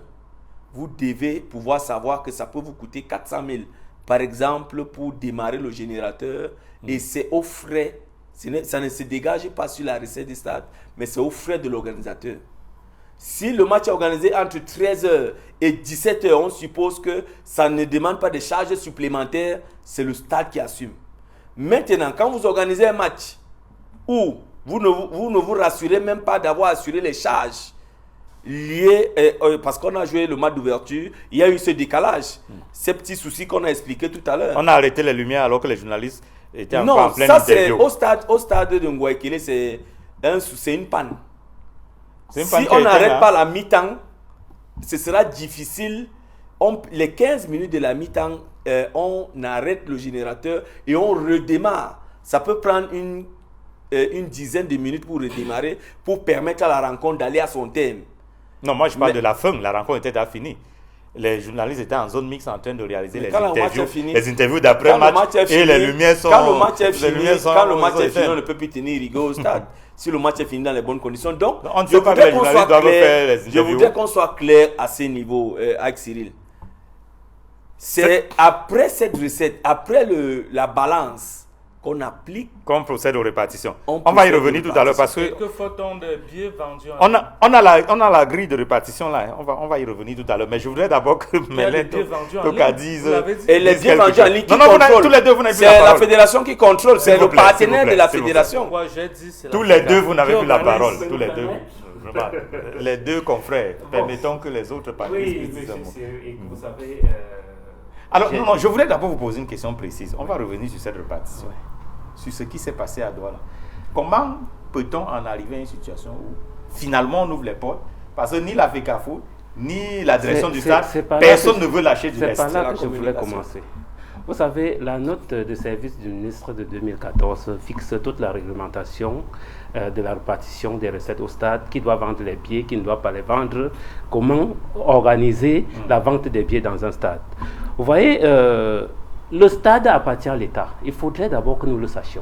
vous devez pouvoir savoir que ça peut vous coûter 400 000. Par exemple, pour démarrer le générateur. Et c'est aux frais. Ça ne se dégage pas sur la recette du stade, mais c'est aux frais de l'organisateur. Si le match est organisé entre 13h et 17h, on suppose que ça ne demande pas de charges supplémentaires. C'est le stade qui assume. Maintenant, quand vous organisez un match où vous ne vous rassurez même pas d'avoir assuré les charges liées, parce qu'on a joué le match d'ouverture, il y a eu ce décalage. Ces petits soucis qu'on a expliqués tout à l'heure.
On a arrêté les lumières alors que les journalistes étaient
non,
encore en pleine
ça c'est
interview.
au stade de Ngouekele, c'est une panne.
C'est une panne
Si
qui a
on
été
n'arrête
là.
pas la mi-temps, ce sera difficile. Les 15 minutes de la mi-temps, on arrête le générateur et on redémarre. Ça peut prendre une dizaine de minutes pour redémarrer, pour permettre à la rencontre d'aller à son terme.
Non, moi je parle de la fin. La rencontre était déjà finie. Les journalistes étaient en zone mixte en train de réaliser les interviews d'après-match et les lumières sont...
Quand le match est fini,
éteintes.
on ne peut plus tenir rigueur au stade. Si le match est fini dans les bonnes conditions. Donc,
on ne sait pas que les journalistes doivent faire les interviews.
Je voudrais qu'on soit clair à ce niveau, avec Cyril. C'est après cette recette, après la balance qu'on applique,
qu'on procède aux répartitions. On va y revenir tout à l'heure parce que...
Que faut-on des billets vendus
on a la grille de répartition là. On va y revenir tout à l'heure. Mais je voudrais d'abord que Mélène Toka dise...
Et les billets vendus en ligne qui contrôlent.
Tous les deux, vous n'avez plus
c'est
la
la
parole.
fédération qui contrôle. C'est le partenaire de la fédération.
Tous les deux, vous n'avez plus la parole. Tous les deux. Les deux confrères. Permettons que les autres parlent.
Oui, vous savez...
Alors, non, je voudrais d'abord vous poser une question précise. On va revenir sur cette répartition, sur ce qui s'est passé à Douala. Comment peut-on en arriver à une situation où finalement on ouvre les portes, parce que ni la FECAFO, ni la direction du stade, personne ne veut lâcher du reste.
C'est par là que je voulais commencer. Vous savez, la note de service du ministre de 2014 fixe toute la réglementation de la répartition des recettes au stade, qui doit vendre les billets, qui ne doit pas les vendre, comment organiser la vente des billets dans un stade. Vous voyez, le stade appartient à l'État. Il faudrait d'abord que nous le sachions.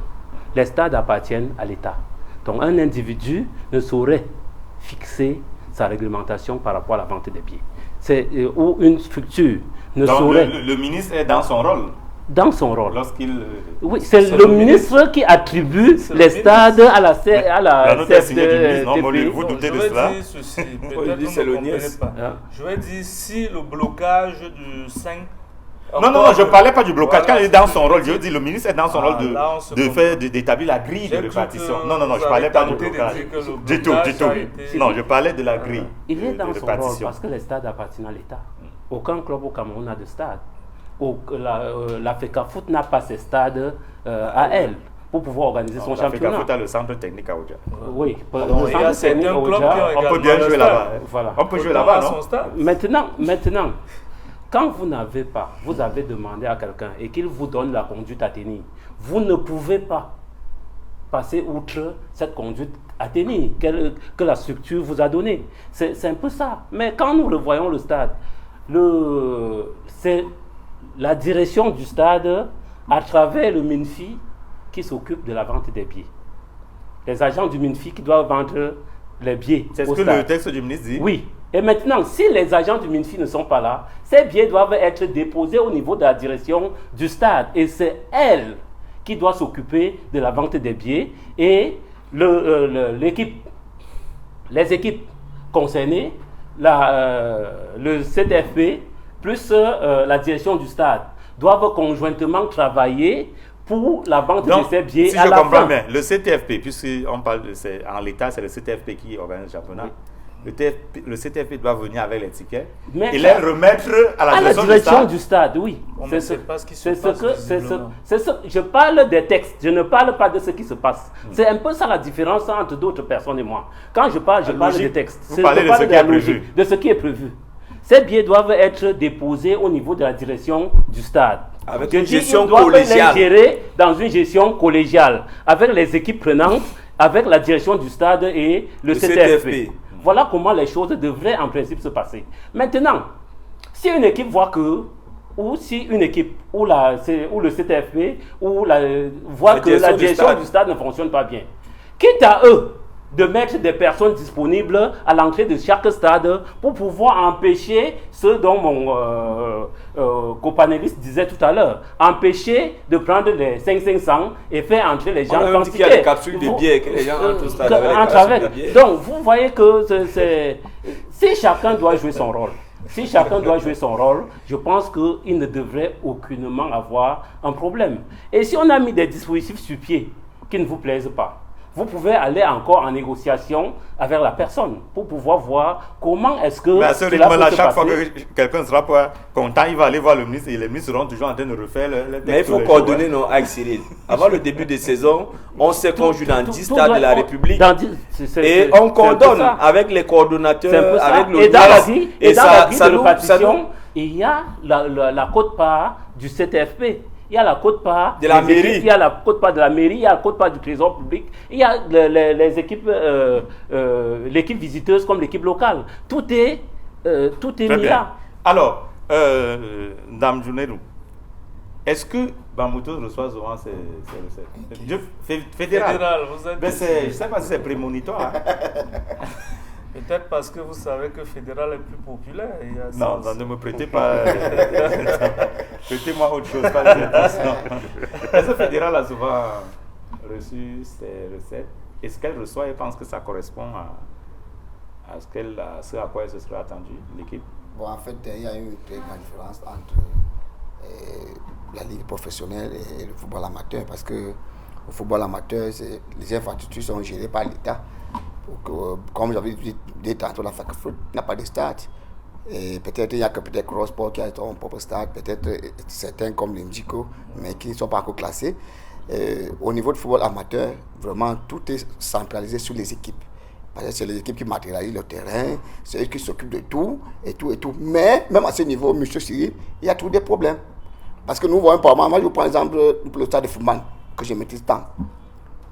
Les stades appartiennent à l'État. Donc un individu ne saurait fixer sa réglementation par rapport à la vente des billets. Ou une structure ne saurait...
Le ministre est dans son rôle.
Dans son rôle.
Lorsqu'il...
Oui, c'est le ministre qui attribue les stades à la
note est signée du ministre. Non, vous doutez de cela?
Je vais dire si le blocage du 5...
Non, je ne parlais pas du blocage. Quand il est dans son rôle, je veux dire, le ministre est dans son rôle d'établir la grille de répartition. Non, je ne parlais pas du blocage. Du tout. Non, je parlais de la grille.
Il est dans son rôle parce que les stades appartiennent à l'État. Aucun club au Cameroun n'a de stade. La FECAFOOT n'a pas ses stades à elle pour pouvoir organiser son championnat.
La FECAFOOT a le centre technique à Oja.
Oui,
le centre technique à Oja.
On peut bien jouer là-bas.
Voilà.
On peut jouer là-bas, non?
Maintenant, quand vous n'avez pas, vous avez demandé à quelqu'un et qu'il vous donne la conduite à tenir, vous ne pouvez pas passer outre cette conduite à tenir que la structure vous a donnée. C'est un peu ça. Mais quand nous revoyons le stade, c'est la direction du stade à travers le MINFI qui s'occupe de la vente des billets. Les agents du MINFI qui doivent vendre les billets.
C'est ce que le texte du ministre dit?
Oui. Et maintenant, si les agents du MINFI ne sont pas là, ces billets doivent être déposés au niveau de la direction du stade. Et c'est elle qui doit s'occuper de la vente des billets. Et les équipes concernées, le CTFP, plus la direction du stade, doivent conjointement travailler pour la vente de ces billets
si
à
je
la
comprends
fin.
bien, le CTFP, puisqu'on parle en l'état, c'est le CTFP qui organise le championnat. Le CTFP doit venir avec les tickets et les remettre à la
direction du stade. Oui.
C'est ce
je parle des textes, je ne parle pas de ce qui se passe. C'est un peu ça la différence entre d'autres personnes et moi. Quand je parle des textes.
Vous parlez de ce qui est prévu.
De ce qui est prévu. Ces billets doivent être déposés au niveau de la direction du stade.
Avec une gestion collégiale.
Ils doivent les gérer dans une gestion collégiale, avec les équipes prenantes, avec la direction du stade et le CTFP. Voilà comment les choses devraient en principe se passer. Maintenant, si une équipe voit que, ou si une équipe, ou le CTFP, voit que la direction du stade ne fonctionne pas bien, quitte à eux de mettre des personnes disponibles à l'entrée de chaque stade pour pouvoir empêcher ce dont mon copanéliste disait tout à l'heure, empêcher de prendre les 500 et faire entrer les gens
sans ticket. Il y a des capsules de billets que les gens entrent au stade avec les billets.
Donc vous voyez que si chacun doit jouer son rôle, je pense qu'il ne devrait aucunement avoir un problème. Et si on a mis des dispositifs sur pied qui ne vous plaisent pas, vous pouvez aller encore en négociation avec la personne pour pouvoir voir comment est-ce que...
Mais à ce rythme-là, chaque fois que quelqu'un sera pas content, il va aller voir le ministre et les ministres seront toujours en train de refaire le texte.
Mais il faut coordonner nos avec Cyril. Avant le début de saison, on sait qu'on joue dans 10 stades de la République et on coordonne avec les coordonnateurs, avec le
DAS. Et dans la grille de répartition, il y a la quote-part du CTFP. Il y a la quote-part
de la mairie.
Il y a la quote-part de la mairie, il y a la quote-part du trésor public, il y a les équipes, l'équipe visiteuse comme l'équipe locale. Tout est mis là. Alors,
Dame Jounelou, est-ce que Bamboutos reçoit souvent ces recettes? Fédéral,
vous êtes...
je ne sais pas si c'est prémonitoire.
Peut-être parce que vous savez que Fédéral est plus populaire.
Non, ne me prêtez pas. Prêtez-moi autre chose, pas les intentions. Est-ce que Fédéral a souvent reçu ces recettes? Et ce qu'elle reçoit, elle pense que ça correspond à ce à quoi elle se serait attendue, l'équipe?
Bon, en fait, il y a eu une très grande différence entre la ligue professionnelle et le football amateur, parce que au football amateur, les infrastructures sont gérées par l'État. Comme j'avais dit tantôt, la FECAFOOT n'a pas de stade. Et peut-être il n'y a que peut-être Crossport qui a son propre stade, peut-être certains comme l'Indico, mais qui ne sont pas encore classés. Au niveau du football amateur, vraiment tout est centralisé sur les équipes. Parce que c'est les équipes qui matérialisent le terrain, c'est eux qui s'occupent de tout et tout et tout. Mais même à ce niveau, M. Cyril, il y a toujours des problèmes. Parce que nous voyons par moi, je vous prends l'exemple pour le stade de football, que je maîtrise tant.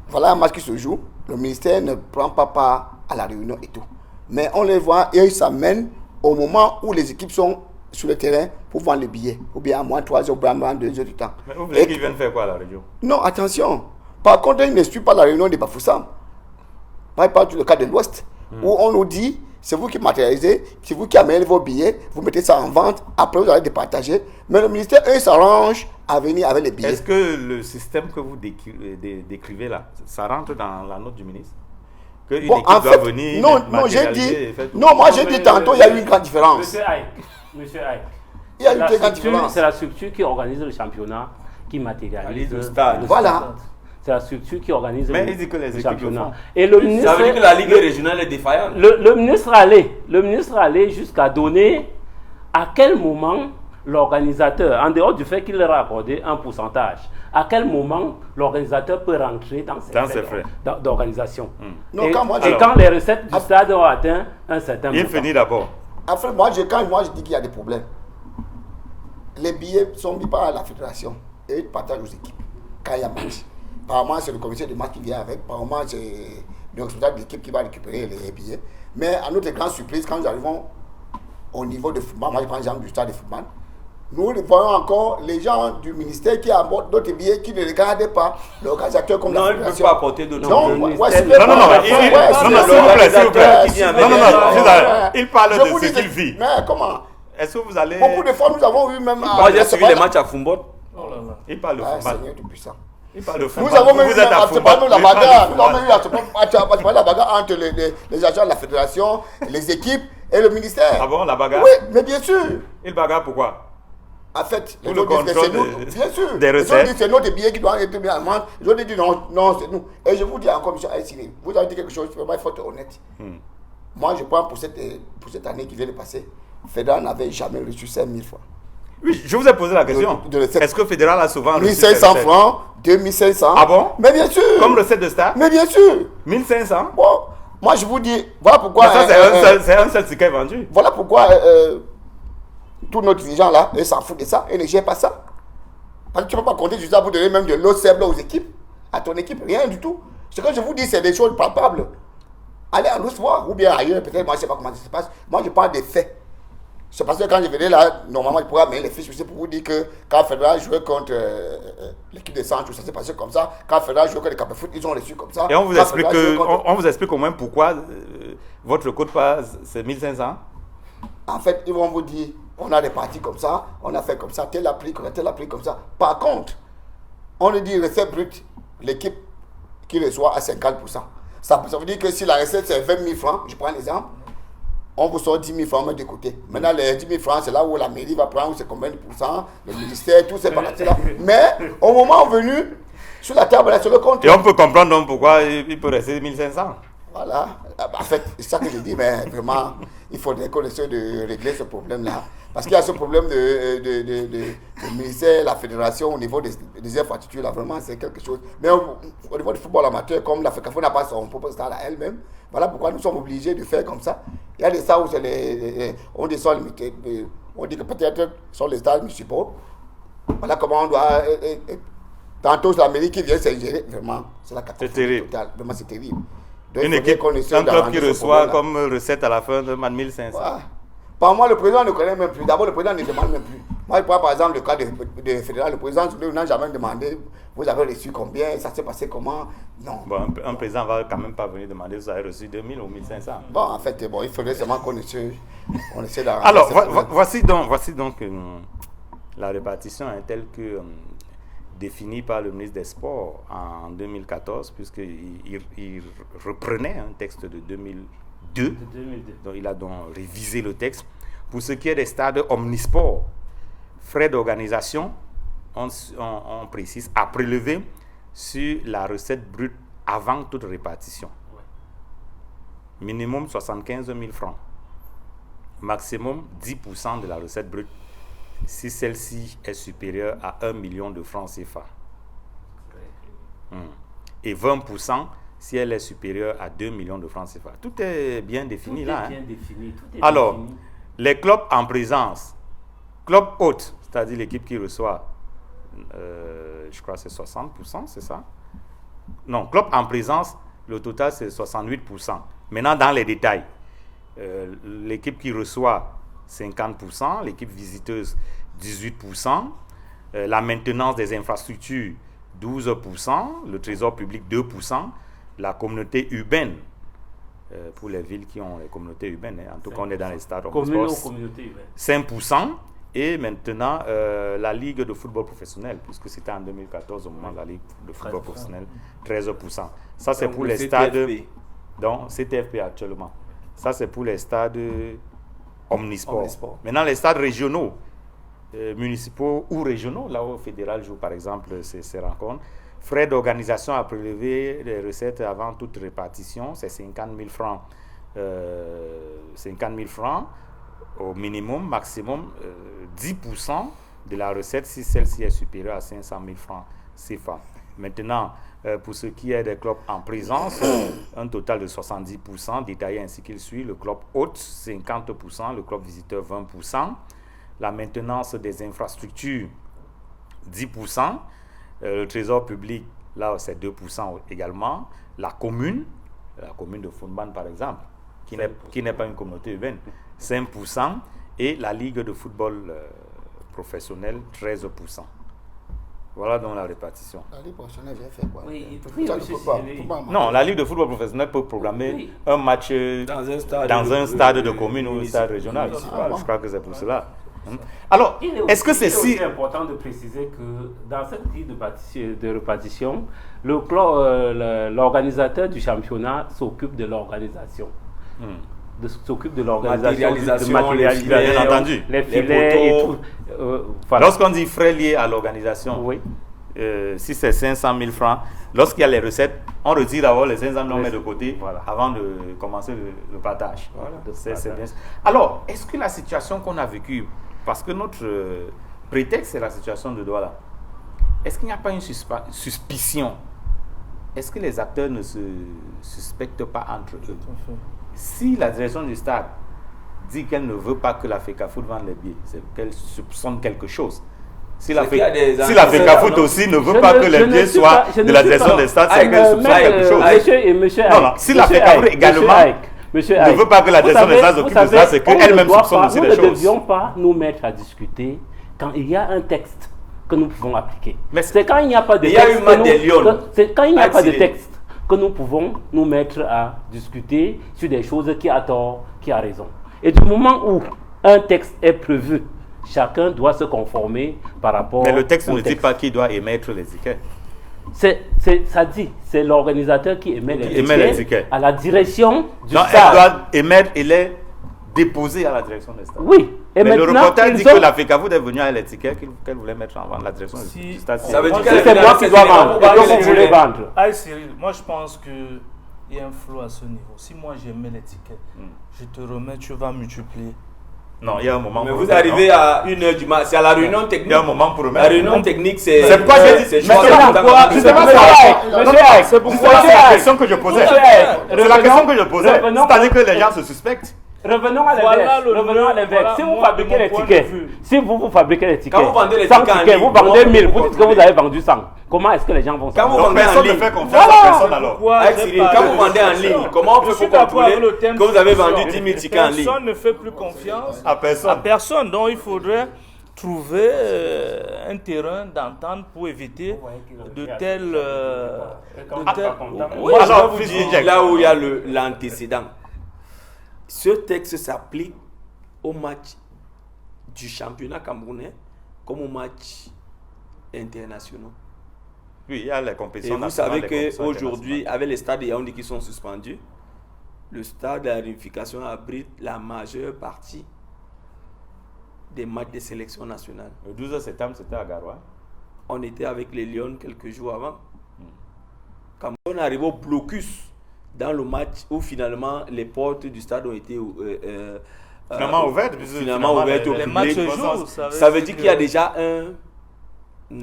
Voilà un match qui se joue, le ministère ne prend pas part à la réunion et tout. Mais on les voit et ils s'amènent au moment où les équipes sont sur le terrain pour vendre les billets. Ou bien à moins 3 heures, ou bien à moins 2 heures du temps.
Mais vous voulez qu'ils viennent faire quoi à la région?
Non, attention. Par contre, ils ne suivent pas la réunion de Bafoussam. Par exemple, le cas de l'Ouest, où on nous dit, c'est vous qui matérialisez, c'est vous qui amenez vos billets, vous mettez ça en vente, après vous allez départager. Mais le ministère, eux, s'arrange à venir avec les billets.
Est-ce que le système que vous décrivez là, ça rentre dans la note du ministre? Qu'une équipe doit venir
non, j'ai dit, non, moi j'ai dit tantôt, il y a eu une grande différence.
Monsieur Aïk,
il y a eu une grande différence.
C'est la structure qui organise le championnat, qui matérialise le
stade. Voilà.
C'est la structure qui organise
le championnat.
Et le ministre,
ça veut dire que la Ligue régionale est défaillante.
Le ministre allait jusqu'à donner à quel moment l'organisateur, en dehors du fait qu'il leur a accordé un pourcentage, à quel moment l'organisateur peut rentrer dans ses frais d'organisation. Et quand les recettes du stade ont atteint un certain montant.
Il finit d'abord.
Après, moi je dis qu'il y a des problèmes. Les billets sont mis par la fédération et ils partagent aux équipes quand il y a match. Apparemment, c'est le commissaire de match qui vient avec. Apparemment, c'est le responsable de l'équipe qui va récupérer les billets. Mais à notre grande surprise, quand nous arrivons au niveau de football, moi je prends l'exemple du stade de football, nous voyons encore les gens du ministère qui apportent d'autres billets qui ne regardent pas l'organisateur comme la fédération.
Non, il ne peut pas apporter d'autres billets.
Non, il parle de ce qu'il vit.
Mais comment?
Est-ce que vous allez...
Beaucoup de fois, nous avons eu même...
Moi, j'ai suivi les matchs à Foumbo.
Il parle de football.
Seigneur tout puissant.
Nous
avons même eu la bagarre entre les agents de la fédération, les équipes et le ministère.
Ah bon, la bagarre?
Oui, mais bien sûr.
Il bagarre pourquoi?
En fait,
pour le contrôle
bien sûr.
Des recettes.
C'est notre billet qui doit être mis en vente. Ils ont dit non, c'est nous. Et je vous dis encore, M. Aïssiri, vous avez dit quelque chose, il faut être honnête. Moi, je prends pour cette année qui vient de passer, Fédéral n'avait jamais reçu 5 000 francs.
Oui, je vous ai posé la question. Est-ce que Fédéral a souvent reçu
1500 francs, 2500.
Ah bon?
Mais bien sûr.
Comme recette de stade?
Mais bien sûr.
1500?
Bon, moi je vous dis, voilà pourquoi...
Mais ça, c'est un seul ticket vendu.
Voilà pourquoi tous nos dirigeants là, ils s'en foutent de ça, ils ne gèrent pas ça. Parce que tu ne peux pas compter sur ça pour donner même de l'eau sèble aux équipes, à ton équipe, rien du tout. Ce que je vous dis, c'est des choses palpables. Allez en Ouest voir, ou bien ailleurs, peut-être, moi je ne sais pas comment ça se passe. Moi je parle des faits. C'est parce que quand je venais là, normalement, je pourrais amener les fiches pour vous dire que quand Fédéral jouait contre l'équipe de Sancho, ça s'est passé comme ça. Quand Fédéral jouait contre les Capéfoot, ils ont reçu comme ça.
Et on vous explique au moins pourquoi votre code passe, c'est 1500?
En fait, ils vont vous dire, on a réparti comme ça, on a fait comme ça, tel a pris comme ça. Par contre, on nous dit recette brute, l'équipe qui reçoit à 50%. Ça veut dire que si la recette c'est 20 000 francs, je prends l'exemple, on vous sort 10 000 francs de côté. Maintenant, les 10 000 francs, c'est là où la mairie va prendre, c'est combien de pourcents, le ministère, tout ces parties-là. Mais au moment venu, sur la table, là, sur le compte.
Et on peut comprendre donc pourquoi il peut rester 1500.
Voilà. En fait, c'est ça que je dis, mais vraiment, il faudrait qu'on essaie de régler ce problème-là. Parce qu'il y a ce problème de ministère, la fédération, au niveau des infrastructures, là, vraiment, c'est quelque chose. Mais au niveau du football amateur, comme la FECAFO n'a pas son propre stade à elle-même, voilà pourquoi nous sommes obligés de faire comme ça. Il y a des stades où on descend limité. On dit que peut-être sont les stades municipaux. Voilà comment on doit. Tantôt, c'est la mairie qui vient s'ingérer. Vraiment, c'est la catastrophe totale. Vraiment, c'est terrible. Donc,
une équipe, un club qui reçoit comme recette à la fin de 1500.
Ouais. Par moi, le président ne connaît même plus. D'abord, le président ne demande même plus. Moi, je prends par exemple le cas de Fédéral. Le président n'a jamais demandé, vous avez reçu combien, ça s'est passé comment. Non.
Bon, un président ne va quand même pas venir demander, vous avez reçu 2000 ou 1500.
Bon, en fait, il faudrait seulement qu'on essaie d'arranger.
Alors, voici donc la répartition est telle que définie par le ministre des Sports en 2014, puisqu'il reprenait un texte de 2002. Donc, il a donc révisé le texte. Pour ce qui est des stades omnisports, frais d'organisation, on précise, à prélever sur la recette brute avant toute répartition. Minimum 75 000 francs. Maximum 10% de la recette brute si celle-ci est supérieure à 1 million de francs CFA. Et 20% si elle est supérieure à 2 millions de francs CFA. Tout est bien défini là. Alors, les clubs en présence, club hôte, c'est-à-dire l'équipe qui reçoit je crois que c'est 60%, c'est ça? Non, club en présence, le total c'est 68%. Maintenant, dans les détails, l'équipe qui reçoit 50%, l'équipe visiteuse 18%, la maintenance des infrastructures 12%, le trésor public 2%, la communauté urbaine, pour les villes qui ont les communautés urbaines, en tout cas on est dans les stades, 5%, et maintenant la Ligue de football professionnel, puisque c'était en 2014 au moment de la Ligue de football professionnel, 13%. Ça c'est pour les stades, donc CTFP actuellement. Ça c'est pour les stades omnisport. Maintenant les stades régionaux, municipaux ou régionaux, là où le fédéral joue par exemple ces rencontres, frais d'organisation à prélever, les recettes avant toute répartition, c'est 50 000 francs. 50 000 francs au minimum, maximum 10% de la recette si celle-ci est supérieure à 500 000 francs CFA. Maintenant, pour ce qui est des clubs en présence, un total de 70%, détaillé ainsi qu'il suit. Le club hôte, 50%, le club visiteur, 20%. La maintenance des infrastructures, 10%. Le trésor public, là, c'est 2% également. La commune de Founban, par exemple, qui n'est pas une communauté urbaine, 5%. Et la Ligue de football professionnel, 13%. Voilà donc la répartition.
La Ligue professionnelle vient faire quoi?
Non, la Ligue de football professionnel peut programmer un match dans un stade de commune ou un stade régional. Je crois que c'est pour cela. Alors, est-ce que c'est si
important de préciser que dans cette grille de répartition, l'organisateur du championnat s'occupe de l'organisation. S'occupe de l'organisation, de matérialisation,
bien entendu,
les filets et tout. Voilà.
Lorsqu'on dit frais liés à l'organisation, si c'est 500 000 francs, lorsqu'il y a les recettes, on retire d'abord les 500 000, on met de côté avant de commencer le partage. C'est bien. Alors, est-ce que la situation qu'on a vécue, parce que notre prétexte c'est la situation de Douala, est-ce qu'il n'y a pas une suspicion? Est-ce que les acteurs ne se suspectent pas entre eux? Si la direction du stade dit qu'elle ne veut pas que la FECAFOOT vende les billets, c'est qu'elle soupçonne quelque chose. Si la FECAFOOT aussi ne veut pas que les billets soient de la direction des stades, c'est qu'elle soupçonne quelque chose. Non, si la FECAFOOT également ne veut pas que la direction des stades s'occupe de ça, c'est qu'elle-même soupçonne aussi des choses.
Nous ne devions pas nous mettre à discuter quand il y a un texte que nous pouvons appliquer. C'est quand il n'y a pas de texte que nous pouvons nous mettre à discuter sur des choses qui a tort, qui a raison. Et du moment où un texte est prévu, chacun doit se conformer par rapport au texte.
Mais le texte ne dit pas qui doit émettre les tickets.
Ça dit, c'est l'organisateur qui émet les tickets à la direction du stade.
Elle doit émettre et les déposer à la direction du stade.
Oui.
Mais le reporter dit que la FECAFOOT est venue avec les tickets qu'elle voulait mettre en vente, la direction du stade.
Ça veut dire que c'est moi qui dois vendre. Et donc vous voulez vendre.
Cyril, moi je pense qu'il y a un flou à ce niveau. Si moi j'aimais les tickets, je te remets, tu vas multiplier.
Non, il y a un moment.
Mais vous arrivez à 1h du matin, c'est à la réunion technique.
Il y a un moment pour remettre.
La réunion technique, c'est.
C'est pourquoi j'ai dit. C'est la question que je posais. C'est la question que je posais. C'est-à-dire que les gens se suspectent.
Revenons à l'inverse. Si vous fabriquez les tickets, vous fabriquez les tickets,
quand vous vendez les
100
tickets,
tickets, vous vendez 1000, vous dites que vous avez vendu 100. Comment est-ce que les gens vont savoir?
Quand vous vendez en ligne, quand vous vendez en ligne, comment on peut contrôler que vous avez vendu 10 000 tickets en ligne?
Personne ne fait plus confiance
à
personne. Donc il faudrait trouver un terrain d'entente pour éviter de tels...
Oui, alors, je vous dis là où il y a l'antécédent. Ce texte s'applique au match du championnat camerounais comme aux matchs internationaux.
Oui, il y a les compétitions.
Et vous savez qu'aujourd'hui, avec les stades de Yaoundé qui sont suspendus, le stade de la réunification abrite la majeure partie des matchs de sélection nationale.
Le 12 septembre, c'était à Garoua.
On était avec les Lions quelques jours avant. Quand on est arrivé au blocus dans le match où finalement les portes du stade ont été
finalement ouvertes
au public. Ça veut dire qu'il y a déjà un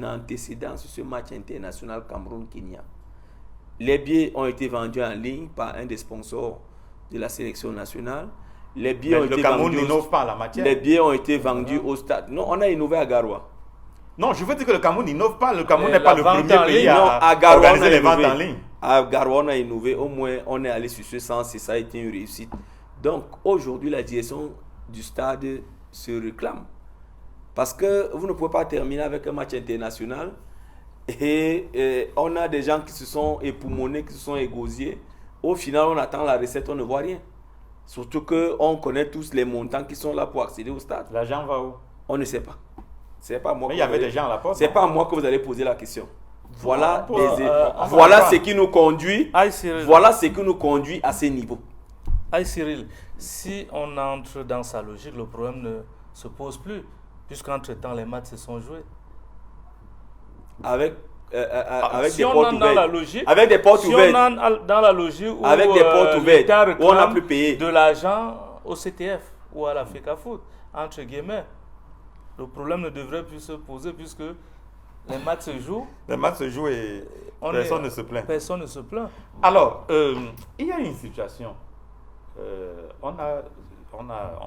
antécédent sur ce match international Cameroun-Kenya. Les billets ont été vendus en ligne par un des sponsors de la sélection nationale. Les billets ont été
Cameroun n'innove pas en la matière.
Les billets ont été vendus au stade. Non, on a innové à Garoua.
Non, je veux dire que le Cameroun n'innove pas. Le Cameroun n'est pas le premier pays
à
organiser les ventes en ligne.
À Garoua, on a innové. Au moins, on est allé sur ce sens et ça a été une réussite. Donc, aujourd'hui, la direction du stade se réclame. Parce que vous ne pouvez pas terminer avec un match international et on a des gens qui se sont époumonés, qui se sont égosiés. Au final, on attend la recette, on ne voit rien. Surtout qu'on connaît tous les montants qui sont là pour accéder au stade.
L'argent va où?
On ne sait pas. C'est pas moi.
Mais il y avait des gens à la porte.
C'est pas à moi que vous allez poser la question. Voilà, voilà ce qui nous conduit. Voilà ce qui nous conduit à ce niveau.
Aïe Cyril, si on entre dans sa logique, le problème ne se pose plus, puisqu'entre-temps les matchs se sont joués.
Avec
si
des
on
portes
entre
ouvertes.
dans la logique,
Avec des portes ouvertes.
Si on entre dans la logique où
avec des portes ouvertes, où on n'a plus payé
de l'argent au CTF ou à la FECAFOOT, entre guillemets, le problème ne devrait plus se poser puisque les matchs se jouent.
Les matchs se jouent et personne ne se plaint.
Personne ne se plaint.
Alors, il y a une situation. On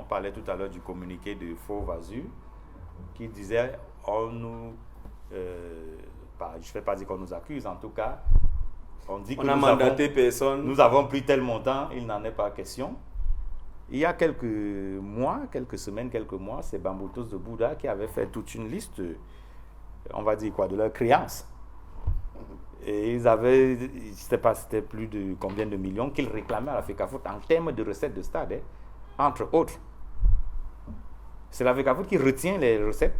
parlait tout à l'heure du communiqué de Faux Vasu qui disait je ne vais pas dire qu'on nous accuse, en tout cas, on dit que
on a mandaté personne.
Nous avons pris tel montant, il n'en est pas question. Il y a quelques semaines, quelques mois, c'est Bamboutos de Bouddha qui avait fait toute une liste, on va dire quoi, de leurs créances. Et ils avaient, je ne sais pas c'était plus de combien de millions qu'ils réclamaient à la FECAFOOT en termes de recettes de stade, entre autres. C'est la FECAFOOT qui retient les recettes.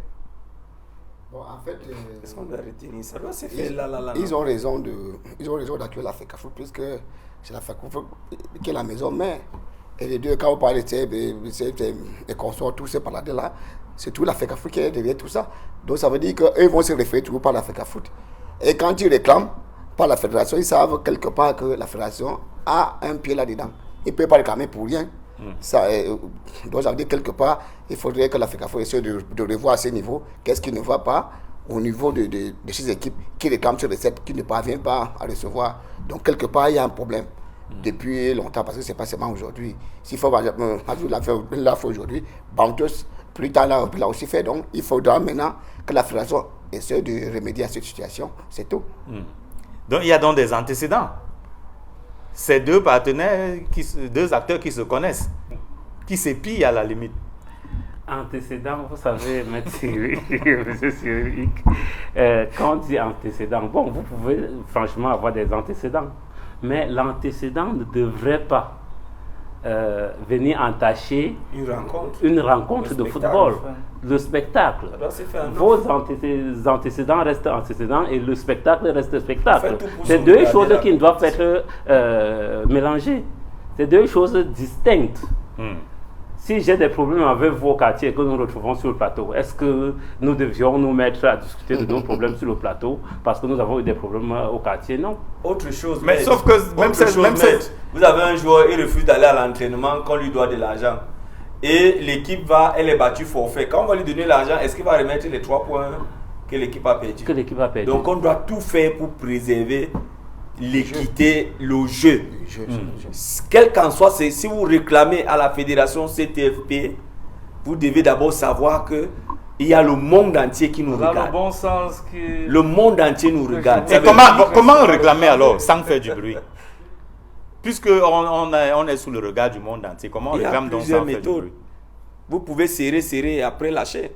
Bon, en fait,
qu'est-ce qu'on doit retenir? Ça doit se faire là.
Ils ont raison d'accueillir la FECAFOOT puisque c'est la FECAFOOT qui est la maison mère. Et les deux, quand on parle des consorts, tous ces paladins-là, c'est tout la FECAFOOT qui est derrière tout ça. Donc ça veut dire qu'eux vont se référer toujours par la FECAFOOT. Et quand ils réclament par la fédération, ils savent quelque part que la fédération a un pied là-dedans. Ils ne peuvent pas réclamer pour rien. Donc ça veut dire quelque part, il faudrait que la FECAFOOT essaie de revoir à ce niveau qu'est-ce qui ne va pas au niveau de ces équipes qui réclament ces recettes, qui ne parviennent pas à recevoir. Donc quelque part, il y a un problème. Depuis longtemps, parce que ce n'est pas seulement aujourd'hui. S'il faut l'a fait aujourd'hui, Bantos, plus tard, l'a aussi fait. Donc, il faudra maintenant que la fédération essaie de remédier à cette situation. C'est tout.
Donc, il y a donc des antécédents. Ces deux partenaires, deux acteurs qui se connaissent, qui s'épient à la limite.
Antécédents, vous savez, M. Cyril, M. Cyril, quand on dit antécédents, bon, vous pouvez franchement avoir des antécédents. Mais l'antécédent ne devrait pas venir entacher une rencontre de football, le spectacle. Vos antécédents restent antécédents et le spectacle reste spectacle. C'est deux choses qui ne doivent être mélangées. C'est deux choses distinctes. Si j'ai des problèmes avec vos quartiers que nous retrouvons sur le plateau, est-ce que nous devions nous mettre à discuter de nos problèmes sur le plateau parce que nous avons eu des problèmes au quartier? Non.
Autre chose,
mais sauf que
vous avez un joueur, il refuse d'aller à l'entraînement quand on lui doit de l'argent. Et l'équipe elle est battue forfait. Quand on va lui donner l'argent, est-ce qu'il va remettre les 3 points que l'équipe a perdu? Donc on doit tout faire pour préserver l'équité, le jeu. Quel qu'en soit, si vous réclamez à la fédération CTFP, vous devez d'abord savoir que il y a le monde entier qui nous regarde.
Le bon sens
le monde entier nous regarde.
Et comment réclamer alors sans faire du bruit? Puisqu'on est sous le regard du monde entier, comment on réclame donc sans faire du bruit?
Vous pouvez serrer et après lâcher,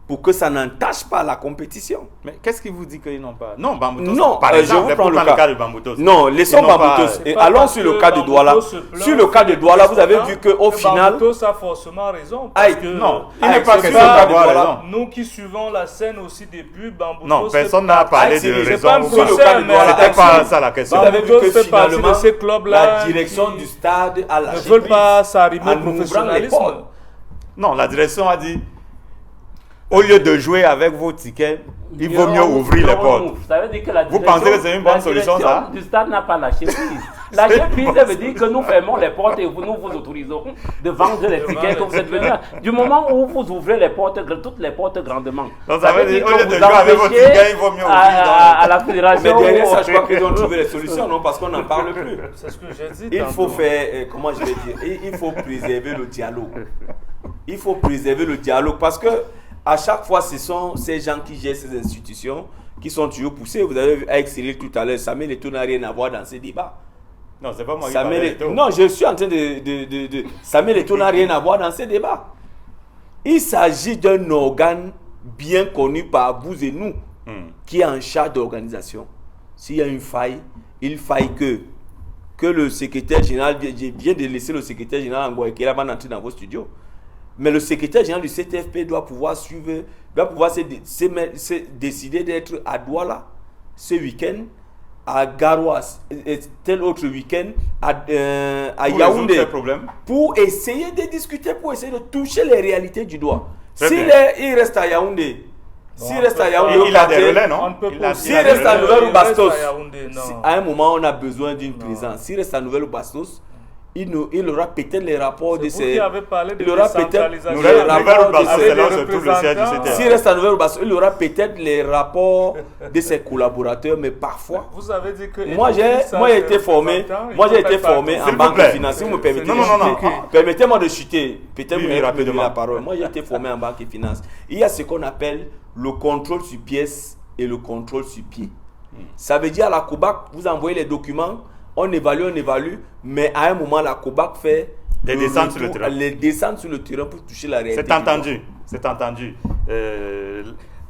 pour que ça n'entache pas la compétition.
Mais qu'est-ce qui vous dit qu'ils n'ont pas? Non, Bamboutos.
Non,
par exemple,
je vous prends le cas
de Bamboutos.
Non, laissons Bamboutos. Et allons sur le cas de Douala. Sur le cas de Douala, vous avez vu qu'au final...
Bamboutos a forcément raison. Parce que
non, il n'est pas question d'avoir raison.
Nous qui suivons la scène aussi depuis Bamboutos...
Non, personne n'a parlé de raison.
Sur le cas de Douala,
c'était pas ça la question.
Vous avez vu que finalement, la direction du stade a lâché
ne veulent pas s'arrimer au professionnalisme.
Non, la direction a dit... Au lieu de jouer avec vos tickets, il vaut mieux ouvrir les portes.
Ça veut dire que
vous pensez que c'est une bonne solution, ça?
La direction du stade n'a pas lâché prise. Lâcher prise, ça veut dire que nous fermons les portes et nous vous autorisons de vendre les tickets que vous êtes venus. Du moment où vous ouvrez les portes, toutes les portes grandement.
Donc ça veut dire au lieu de jouer avec vos tickets, il vaut mieux ouvrir
à la fédération.
Mais derrière ça, je crois qu'ils ont trouvé les solutions, non? Parce qu'on n'en parle plus.
C'est ce que j'ai dit.
Il faut faire, comment je vais dire, il faut préserver le dialogue. Il faut préserver le dialogue parce que À chaque fois, ce sont ces gens qui gèrent ces institutions qui sont toujours poussés. Vous avez vu avec Cyril tout à l'heure, Samuel Eto'o n'a rien à voir dans ces débats.
Non, c'est pas moi qui parle.
Non, je suis en train Samuel Eto'o n'a rien à voir dans ces débats. Il s'agit d'un organe bien connu par vous et nous, qui est en charge d'organisation. S'il y a une faille, il faille que le secrétaire général vient de laisser le secrétaire général Ngouaïkela avant d'entrer dans vos studios. Mais le secrétaire général du CTFP doit pouvoir suivre, doit pouvoir décider d'être à Douala ce week-end, à Garoua tel autre week-end, à Yaoundé, pour essayer de discuter, pour essayer de toucher les réalités du doigt. S'il reste à Yaoundé, s'il reste à Yaoundé,
il a des relais, non?
S'il reste à Nouvelle-Bastos, à un moment on a besoin d'une présence. S'il reste à Nouvelle-Bastos, il aura peut-être les rapports de ses. Il aura peut-être les rapports de ses. S'il reste à Nouvelle-Bastos, il aura peut-être les rapports de ses collaborateurs, mais parfois.
Vous avez dit que.
Moi j'ai été formé en banque financière. Si vous me permettez de chuter. Permettez-moi de chuter. Peut-être vous me rappelez la parole. Moi j'ai été formé en banque et finance. Il y a ce qu'on appelle le contrôle sur pièce et le contrôle sur pied. Ça veut dire à la COBAC, vous envoyez les documents. On évalue, mais à un moment, la COBAC fait
les descentes sur le terrain.
Les descentes sur le terrain pour toucher la réalité.
C'est entendu.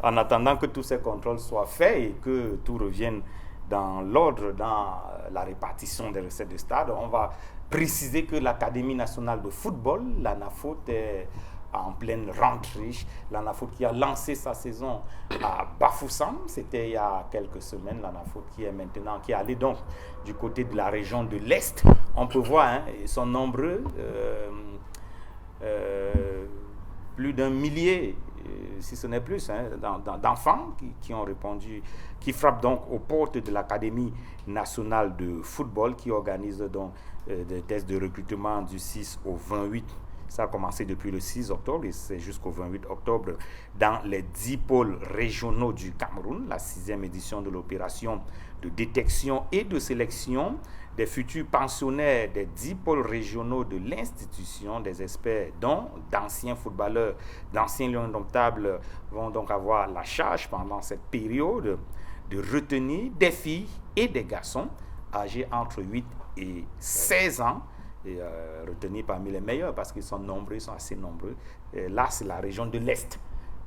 En attendant que tous ces contrôles soient faits et que tout revienne dans l'ordre, dans la répartition des recettes de stade, on va préciser que l'Académie nationale de football, l'ANAFOOT, est en pleine rentrée. L'ANAFOOT qui a lancé sa saison à Bafoussam, c'était il y a quelques semaines. L'ANAFOOT qui est allé donc du côté de la région de l'Est. On peut voir, ils sont nombreux, plus d'un millier, si ce n'est plus, d'enfants qui ont répondu, qui frappent donc aux portes de l'Académie nationale de football, qui organise donc des tests de recrutement du 6 au 28. Ça a commencé depuis le 6 octobre et c'est jusqu'au 28 octobre dans les 10 pôles régionaux du Cameroun, la 6e édition de l'opération de détection et de sélection des futurs pensionnaires des 10 pôles régionaux de l'institution. Des experts, dont d'anciens footballeurs, d'anciens lions indomptables, vont donc avoir la charge pendant cette période de retenir des filles et des garçons âgés entre 8 et 16 ans, et retenir parmi les meilleurs parce qu'ils sont nombreux, ils sont assez nombreux. Et là, c'est la région de l'Est.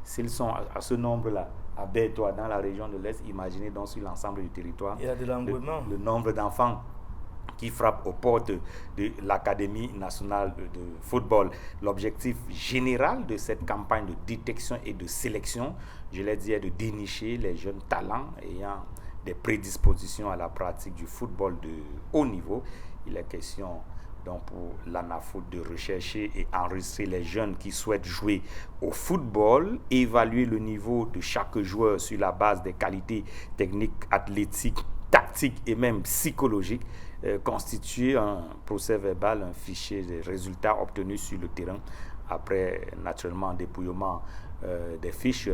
S'ils sont à ce nombre-là, à Bétois, dans la région de l'Est, imaginez donc sur l'ensemble du territoire
il y a de l'engouement.
Le nombre d'enfants qui frappent aux portes de l'Académie nationale de football. L'objectif général de cette campagne de détection et de sélection, je l'ai dit, est de dénicher les jeunes talents ayant des prédispositions à la pratique du football de haut niveau. Il est question donc pour l'ANAFOOT de rechercher et enregistrer les jeunes qui souhaitent jouer au football, évaluer le niveau de chaque joueur sur la base des qualités techniques, athlétiques, tactiques et même psychologiques, constituer un procès verbal, un fichier des résultats obtenus sur le terrain après naturellement dépouillement des fiches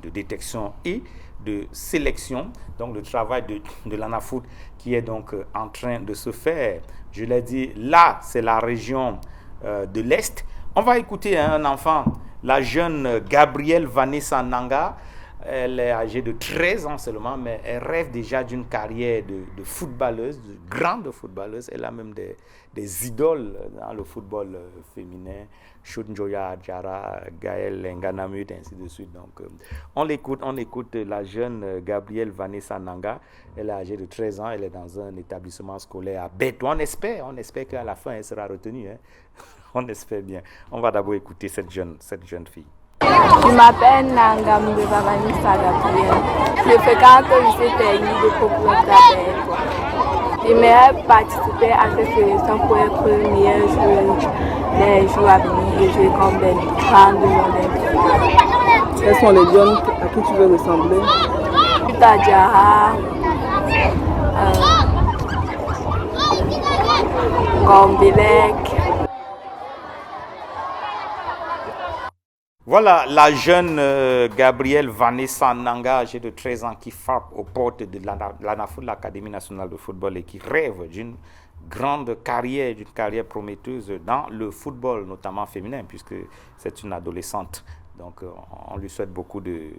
de détection et de sélection. Donc le travail de l'ANAFOOT qui est donc en train de se faire. Je l'ai dit, là c'est la région de l'Est. On va écouter un enfant, la jeune Gabrielle Vanessa Nanga. Elle est âgée de 13 ans seulement, mais elle rêve déjà d'une carrière de footballeuse, de grande footballeuse. Elle a même des idoles dans le football féminin. Shunjoya Adjara, Gaël Nganamut, ainsi de suite. Donc, on écoute la jeune Gabrielle Vanessa Nanga. Elle est âgée de 13 ans, elle est dans un établissement scolaire à Bétois. On espère qu'à la fin, elle sera retenue. On espère bien. On va d'abord écouter cette jeune fille.
Je m'appelle Nanga Mbeba Vanessa Gabrielle. Je fréquente le lycée technique de Cocotte à Bétois. J'aimerais participer à cette sélection pour être meilleure joueuse des jours à venir et jouer comme des grandes mondes.
Quels sont les jeunes à qui tu veux ressembler?
Tadjara, Gombelec.
Voilà la jeune Gabrielle Vanessa Nanga, âgée de 13 ans, qui frappe aux portes de l'ANAFOOT, l'Académie nationale de football, et qui rêve d'une grande carrière, d'une carrière prometteuse dans le football, notamment féminin, puisque c'est une adolescente Donc on lui souhaite beaucoup de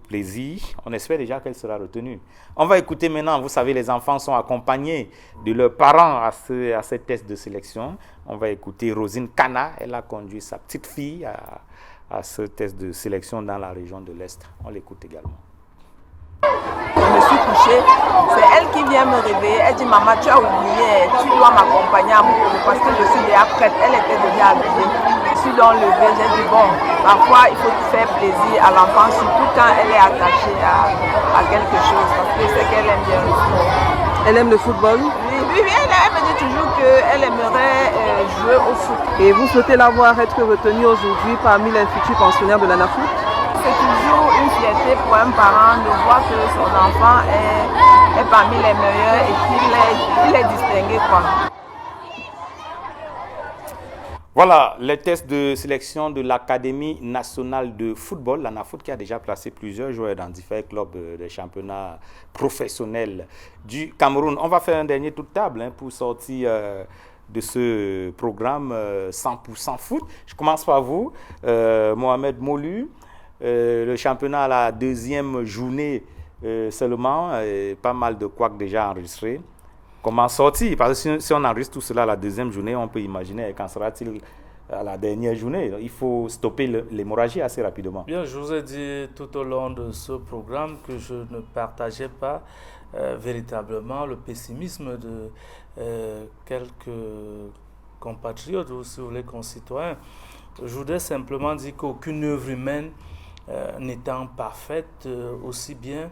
plaisir. On espère déjà qu'elle sera retenue. On va écouter maintenant, vous savez, les enfants sont accompagnés de leurs parents à ce test de sélection. On va écouter Rosine Kana, elle a conduit sa petite fille à ce test de sélection dans la région de l'Est. On l'écoute également.
Je me suis couchée, c'est elle qui vient me réveiller. Elle dit maman, tu as oublié, tu dois m'accompagner à Mokolo parce que je suis déjà prête. Elle était déjà habillée. Je suis dans le levée, j'ai dit bon, parfois il faut faire plaisir à l'enfant, surtout quand elle est attachée à quelque chose parce que c'est qu'elle aime bien le sport.
Elle aime le football?
Oui, elle me dit toujours qu'elle aimerait jouer au foot.
Et vous souhaitez la voir être retenue aujourd'hui parmi les futurs pensionnaires de l'ANAFOOT?
C'est toujours une fierté pour un parent de voir que son enfant est parmi les meilleurs et qu'il est distingué, quoi.
Voilà, les tests de sélection de l'Académie nationale de football, l'ANAFOOT, qui a déjà placé plusieurs joueurs dans différents clubs des championnats professionnels du Cameroun. On va faire un dernier tour de table pour sortir de ce programme 100% foot. Je commence par vous, Mohamed Molu. Le championnat à la deuxième journée seulement, pas mal de couacs déjà enregistrés. Comment sortir? Parce que si on enregistre tout cela à la deuxième journée, on peut imaginer quand sera-t-il à la dernière journée. Il faut stopper l'hémorragie assez rapidement.
Bien, je vous ai dit tout au long de ce programme que je ne partageais pas véritablement le pessimisme de quelques compatriotes ou si vous voulez concitoyens. Je voudrais simplement dire qu'aucune œuvre humaine n'étant parfaite, aussi bien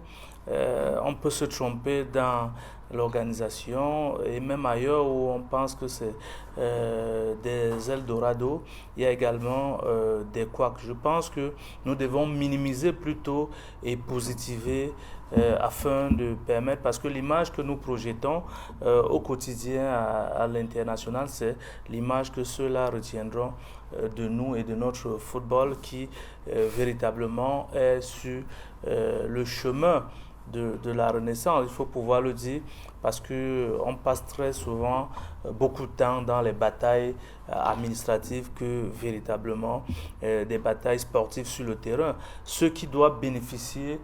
on peut se tromper dans l'organisation et même ailleurs où on pense que c'est des Eldorado, il y a également des couacs. Je pense que nous devons minimiser plutôt et positiver afin de permettre, parce que l'image que nous projetons au quotidien à l'international, c'est l'image que ceux-là retiendront de nous et de notre football qui véritablement est sur le chemin de la renaissance. Il faut pouvoir le dire parce qu'on passe très souvent beaucoup de temps dans les batailles administratives que véritablement des batailles sportives sur le terrain. Ceux qui doivent bénéficier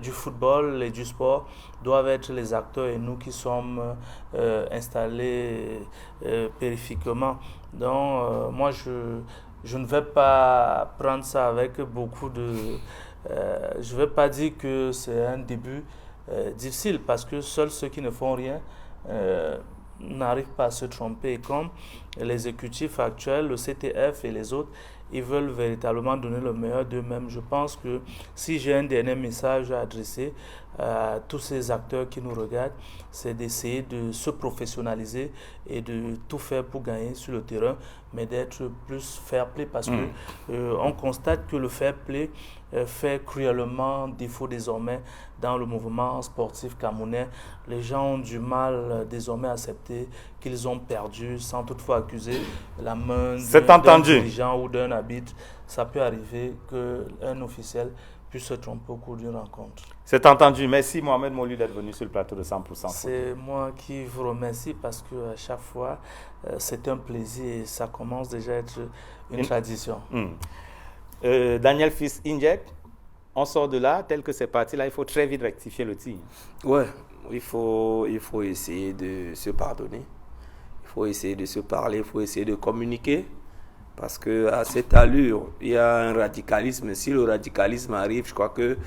du football et du sport doivent être les acteurs et nous qui sommes installés périphériquement. Donc moi je ne vais pas prendre ça avec beaucoup de... je ne vais pas dire que c'est un début difficile parce que seuls ceux qui ne font rien n'arrivent pas à se tromper. Et comme l'exécutif actuel, le CTF et les autres, ils veulent véritablement donner le meilleur d'eux-mêmes. Je pense que si j'ai un dernier message à adresser à tous ces acteurs qui nous regardent, c'est d'essayer de se professionnaliser et de tout faire pour gagner sur le terrain, mais d'être plus fair-play parce que on constate que le fair-play fait cruellement défaut désormais dans le mouvement sportif camerounais. Les gens ont du mal désormais à accepter qu'ils ont perdu sans toutefois accuser la main d'un dirigeant ou d'un arbitre. Ça peut arriver qu'un officiel puisse se tromper au cours d'une rencontre.
C'est entendu. Merci Mohamed Molu d'être venu sur le plateau de 100%.
C'est moi qui vous remercie parce qu'à chaque fois, c'est un plaisir et ça commence déjà à être une tradition.
Daniel Fils Injek, on sort de là, tel que c'est parti, là il faut très vite rectifier le tir.
Ouais, il faut essayer de se pardonner, il faut essayer de se parler, il faut essayer de communiquer. Parce qu'à cette allure, il y a un radicalisme. Si le radicalisme arrive, je crois que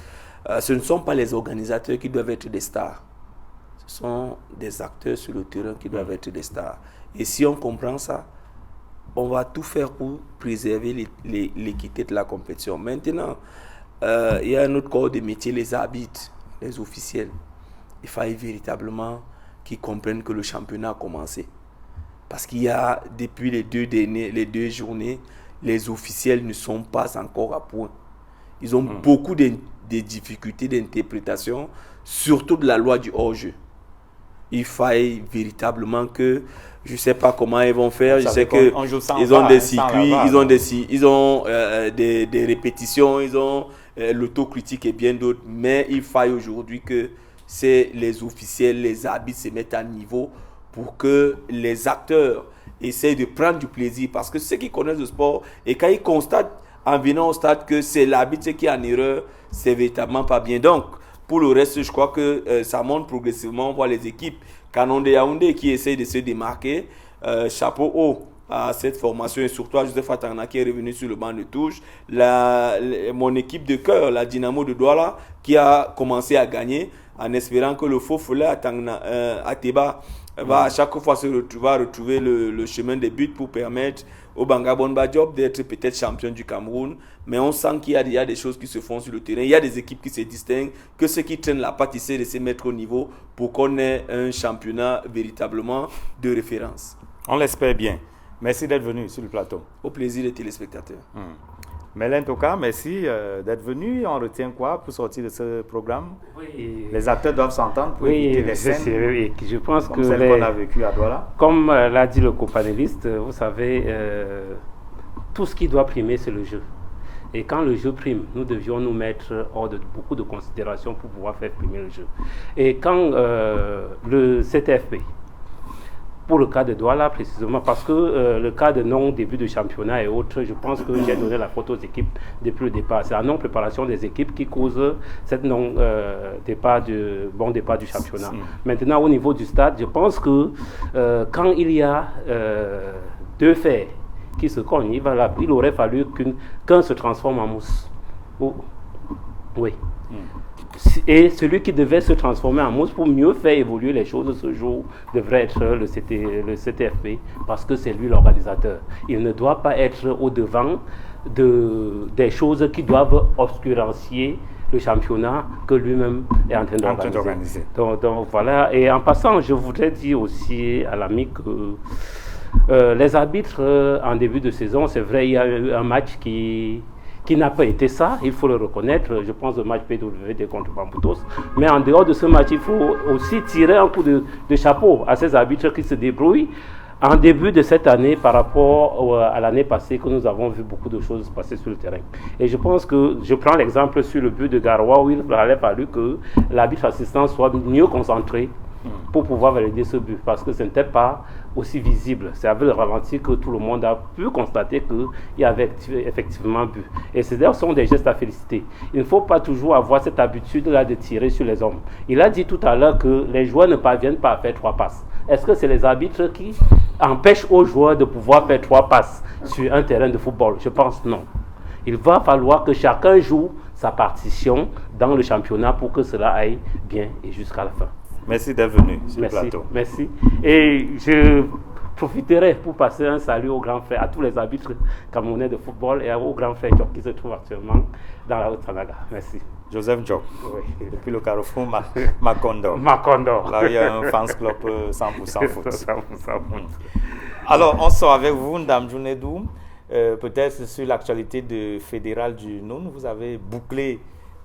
ce ne sont pas les organisateurs qui doivent être des stars. Ce sont des acteurs sur le terrain qui doivent être des stars. Et si on comprend ça, on va tout faire pour préserver l'équité de la compétition. Maintenant, il y a un autre corps de métier, les arbitres, les officiels. Il faille véritablement qu'ils comprennent que le championnat a commencé. Parce qu'il y a, depuis les deux journées, les officiels ne sont pas encore à point. Ils ont beaucoup de difficultés d'interprétation, surtout de la loi du hors-jeu. Il faille véritablement que, je ne sais pas comment ils vont faire, je sais qu'ils ont des circuits, ils ont des répétitions, ils ont l'autocritique et bien d'autres, mais il faille aujourd'hui que les officiels, les arbitres se mettent à niveau pour que les acteurs essayent de prendre du plaisir. Parce que ceux qui connaissent le sport, et quand ils constatent en venant au stade que c'est l'arbitre qui est en erreur, c'est véritablement pas bien. Donc, pour le reste, je crois que ça monte progressivement. On voit les équipes Canon de Yaoundé qui essayent de se démarquer. Chapeau haut à cette formation et surtout à Joseph Atangana qui est revenu sur le banc de touche. Mon équipe de cœur, la Dynamo de Douala, qui a commencé à gagner en espérant que le faux follet Ateba va à chaque fois retrouver le chemin des buts pour permettre au Banga Bonba Diop d'être peut-être champion du Cameroun. Mais on sent qu'il y a des choses qui se font sur le terrain. Il y a des équipes qui se distinguent, que ceux qui traînent la patte essaient de se mettre au niveau pour qu'on ait un championnat véritablement de référence.
On l'espère bien. Merci d'être venu sur le plateau.
Au plaisir des téléspectateurs.
Mélène Toka, merci d'être venu. On retient quoi pour sortir de ce programme?
Oui.
Les acteurs doivent s'entendre pour éviter des scènes
je pense
comme celles qu'on a vécues à Douala.
Comme l'a dit le copanéliste, vous savez, tout ce qui doit primer, c'est le jeu. Et quand le jeu prime, nous devions nous mettre hors de beaucoup de considérations pour pouvoir faire primer le jeu. Et quand le CTFP, pour le cas de Douala précisément, parce que le cas de non-début de championnat et autres, je pense que j'ai donné la faute aux équipes depuis le départ. C'est la non-préparation des équipes qui cause cette bon départ du championnat. Maintenant, au niveau du stade, je pense que quand il y a deux faits qui se cognent, il aurait fallu qu'un se transforme en mousse. Oui. Et celui qui devait se transformer en mousse pour mieux faire évoluer les choses ce jour devrait être le CTFP parce que c'est lui l'organisateur. Il ne doit pas être au-devant des choses qui doivent obscurancier le championnat que lui-même est en train d'organiser. Donc voilà. Et en passant, je voudrais dire aussi à l'ami que les arbitres en début de saison, c'est vrai, il y a eu un match qui n'a pas été ça, il faut le reconnaître. Je pense au match PWD contre Bamboutos. Mais en dehors de ce match, il faut aussi tirer un coup de chapeau à ces arbitres qui se débrouillent. En début de cette année, par rapport à l'année passée, que nous avons vu beaucoup de choses passer sur le terrain. Et je pense que, je prends l'exemple sur le but de Garoua, où il aurait fallu que l'arbitre assistant soit mieux concentré pour pouvoir valider ce but, parce que ce n'était pas aussi visible. C'est avec le ralenti que tout le monde a pu constater qu'il y avait effectivement but. Et ces sont des gestes à féliciter. Il ne faut pas toujours avoir cette habitude-là de tirer sur les hommes. Il a dit tout à l'heure que les joueurs ne parviennent pas à faire 3 passes. Est-ce que c'est les arbitres qui empêchent aux joueurs de pouvoir faire 3 passes sur un terrain de football? Je pense non. Il va falloir que chacun joue sa partition dans le championnat pour que cela aille bien et jusqu'à la fin.
Merci d'être venu sur le plateau.
Merci. Et je profiterai pour passer un salut aux grands frères, à tous les arbitres camerounais de football et aux grands frères qui se trouvent actuellement dans la Haute-Sanaga. Merci.
Joseph Diop, depuis le carrefour Macondo. Là, il y a un fans club 100% foot. 100% foot. Alors, on sort avec vous, Ndam Djounedou, peut-être sur l'actualité de fédérale du Noun. Vous avez bouclé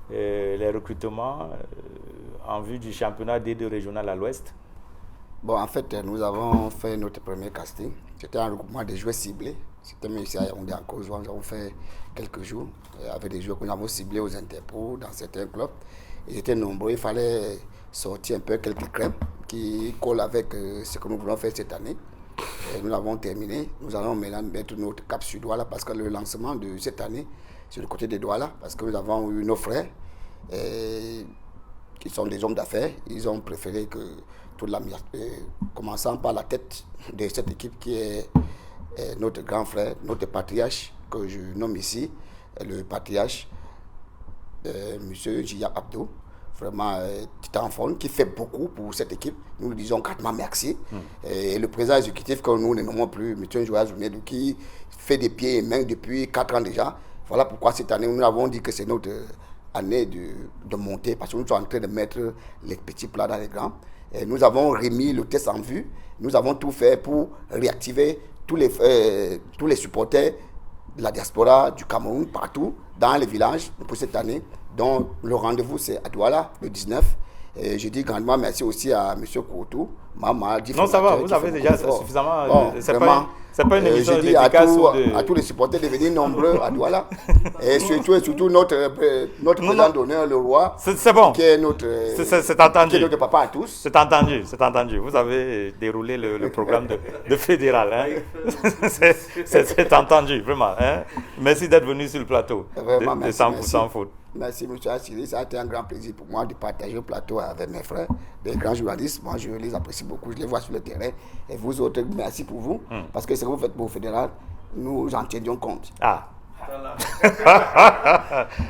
les recrutements en vue du championnat D2 régional à l'Ouest.
Bon, en fait, nous avons fait notre premier casting. C'était un regroupement de joueurs ciblés. C'était même ici à Yaoundé en Côte d'Ivoire. Nous avons fait quelques jours avec des joueurs que nous avons ciblés aux interpros dans certains clubs. Ils étaient nombreux. Il fallait sortir un peu quelques crèmes qui collent avec ce que nous voulons faire cette année. Et nous l'avons terminé. Nous allons maintenant mettre notre cap sur Douala parce que le lancement de cette année, c'est du côté de Douala, parce que nous avons eu nos frères qui sont des hommes d'affaires. Ils ont préféré que toute la commençant par la tête de cette équipe qui est notre grand frère, notre patriarche, que je nomme ici, le patriarche, M. Jia Abdou, vraiment titan en forme, qui fait beaucoup pour cette équipe. Nous lui disons carrément merci. Et le président exécutif, que nous ne nommons plus, M. Joël Zoumedou, qui fait des pieds et mains depuis 4 ans déjà. Voilà pourquoi cette année, nous avons dit que c'est notre année de montée, parce que nous sommes en train de mettre les petits plats dans les grands. Et nous avons remis le test en vue. Nous avons tout fait pour réactiver tous les supporters de la diaspora du Cameroun, partout, dans les villages, pour cette année. Donc, le rendez-vous, c'est à Douala, le 19. Et je dis grandement merci aussi à M. Koutou, Maman.
Non, ça va, vous avez déjà suffisamment.
Bon,
c'est pas une émission
je dis à tous les supporters de venir nombreux à Douala. Et surtout notre président d'honneur, le roi.
C'est bon.
Qui est notre,
c'est entendu.
Qui est notre papa à tous.
C'est entendu. Vous avez déroulé le programme de fédéral. Hein. C'est entendu, vraiment. Hein. Merci d'être venu sur le plateau.
Vraiment,
de 100% foot.
Merci, M. Assiri. Ça a été un grand plaisir pour moi de partager le plateau avec mes frères, des grands journalistes. Moi, je les apprécie beaucoup. Je les vois sur le terrain. Et vous autres, merci pour vous. Parce que ce que vous faites pour le fédéral, nous en tenions compte.
Ah.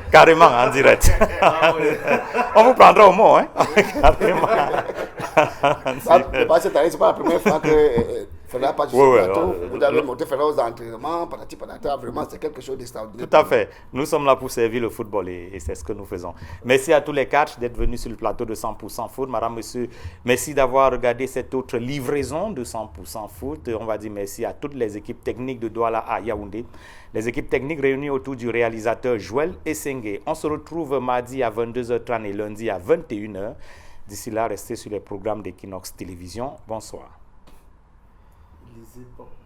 Carrément, en direct. On vous prendra au mot, hein. Carrément.
Cette année, c'est pas la première fois que Fédéral passe sur le plateau. Vous avez monté Fédéral aux entraînements, patati patata. Vraiment, c'est quelque chose d'extraordinaire.
Tout à fait. Nous sommes là pour servir le football et c'est ce que nous faisons. Merci à tous les quatre d'être venus sur le plateau de 100% foot. Madame, monsieur, merci d'avoir regardé cette autre livraison de 100% foot. On va dire merci à toutes les équipes techniques de Douala à Yaoundé. Les équipes techniques réunies autour du réalisateur Joël Essengue. On se retrouve mardi à 22h30 et lundi à 21h. D'ici là, restez sur les programmes d'Equinox Télévision. Bonsoir.
Lisez pas.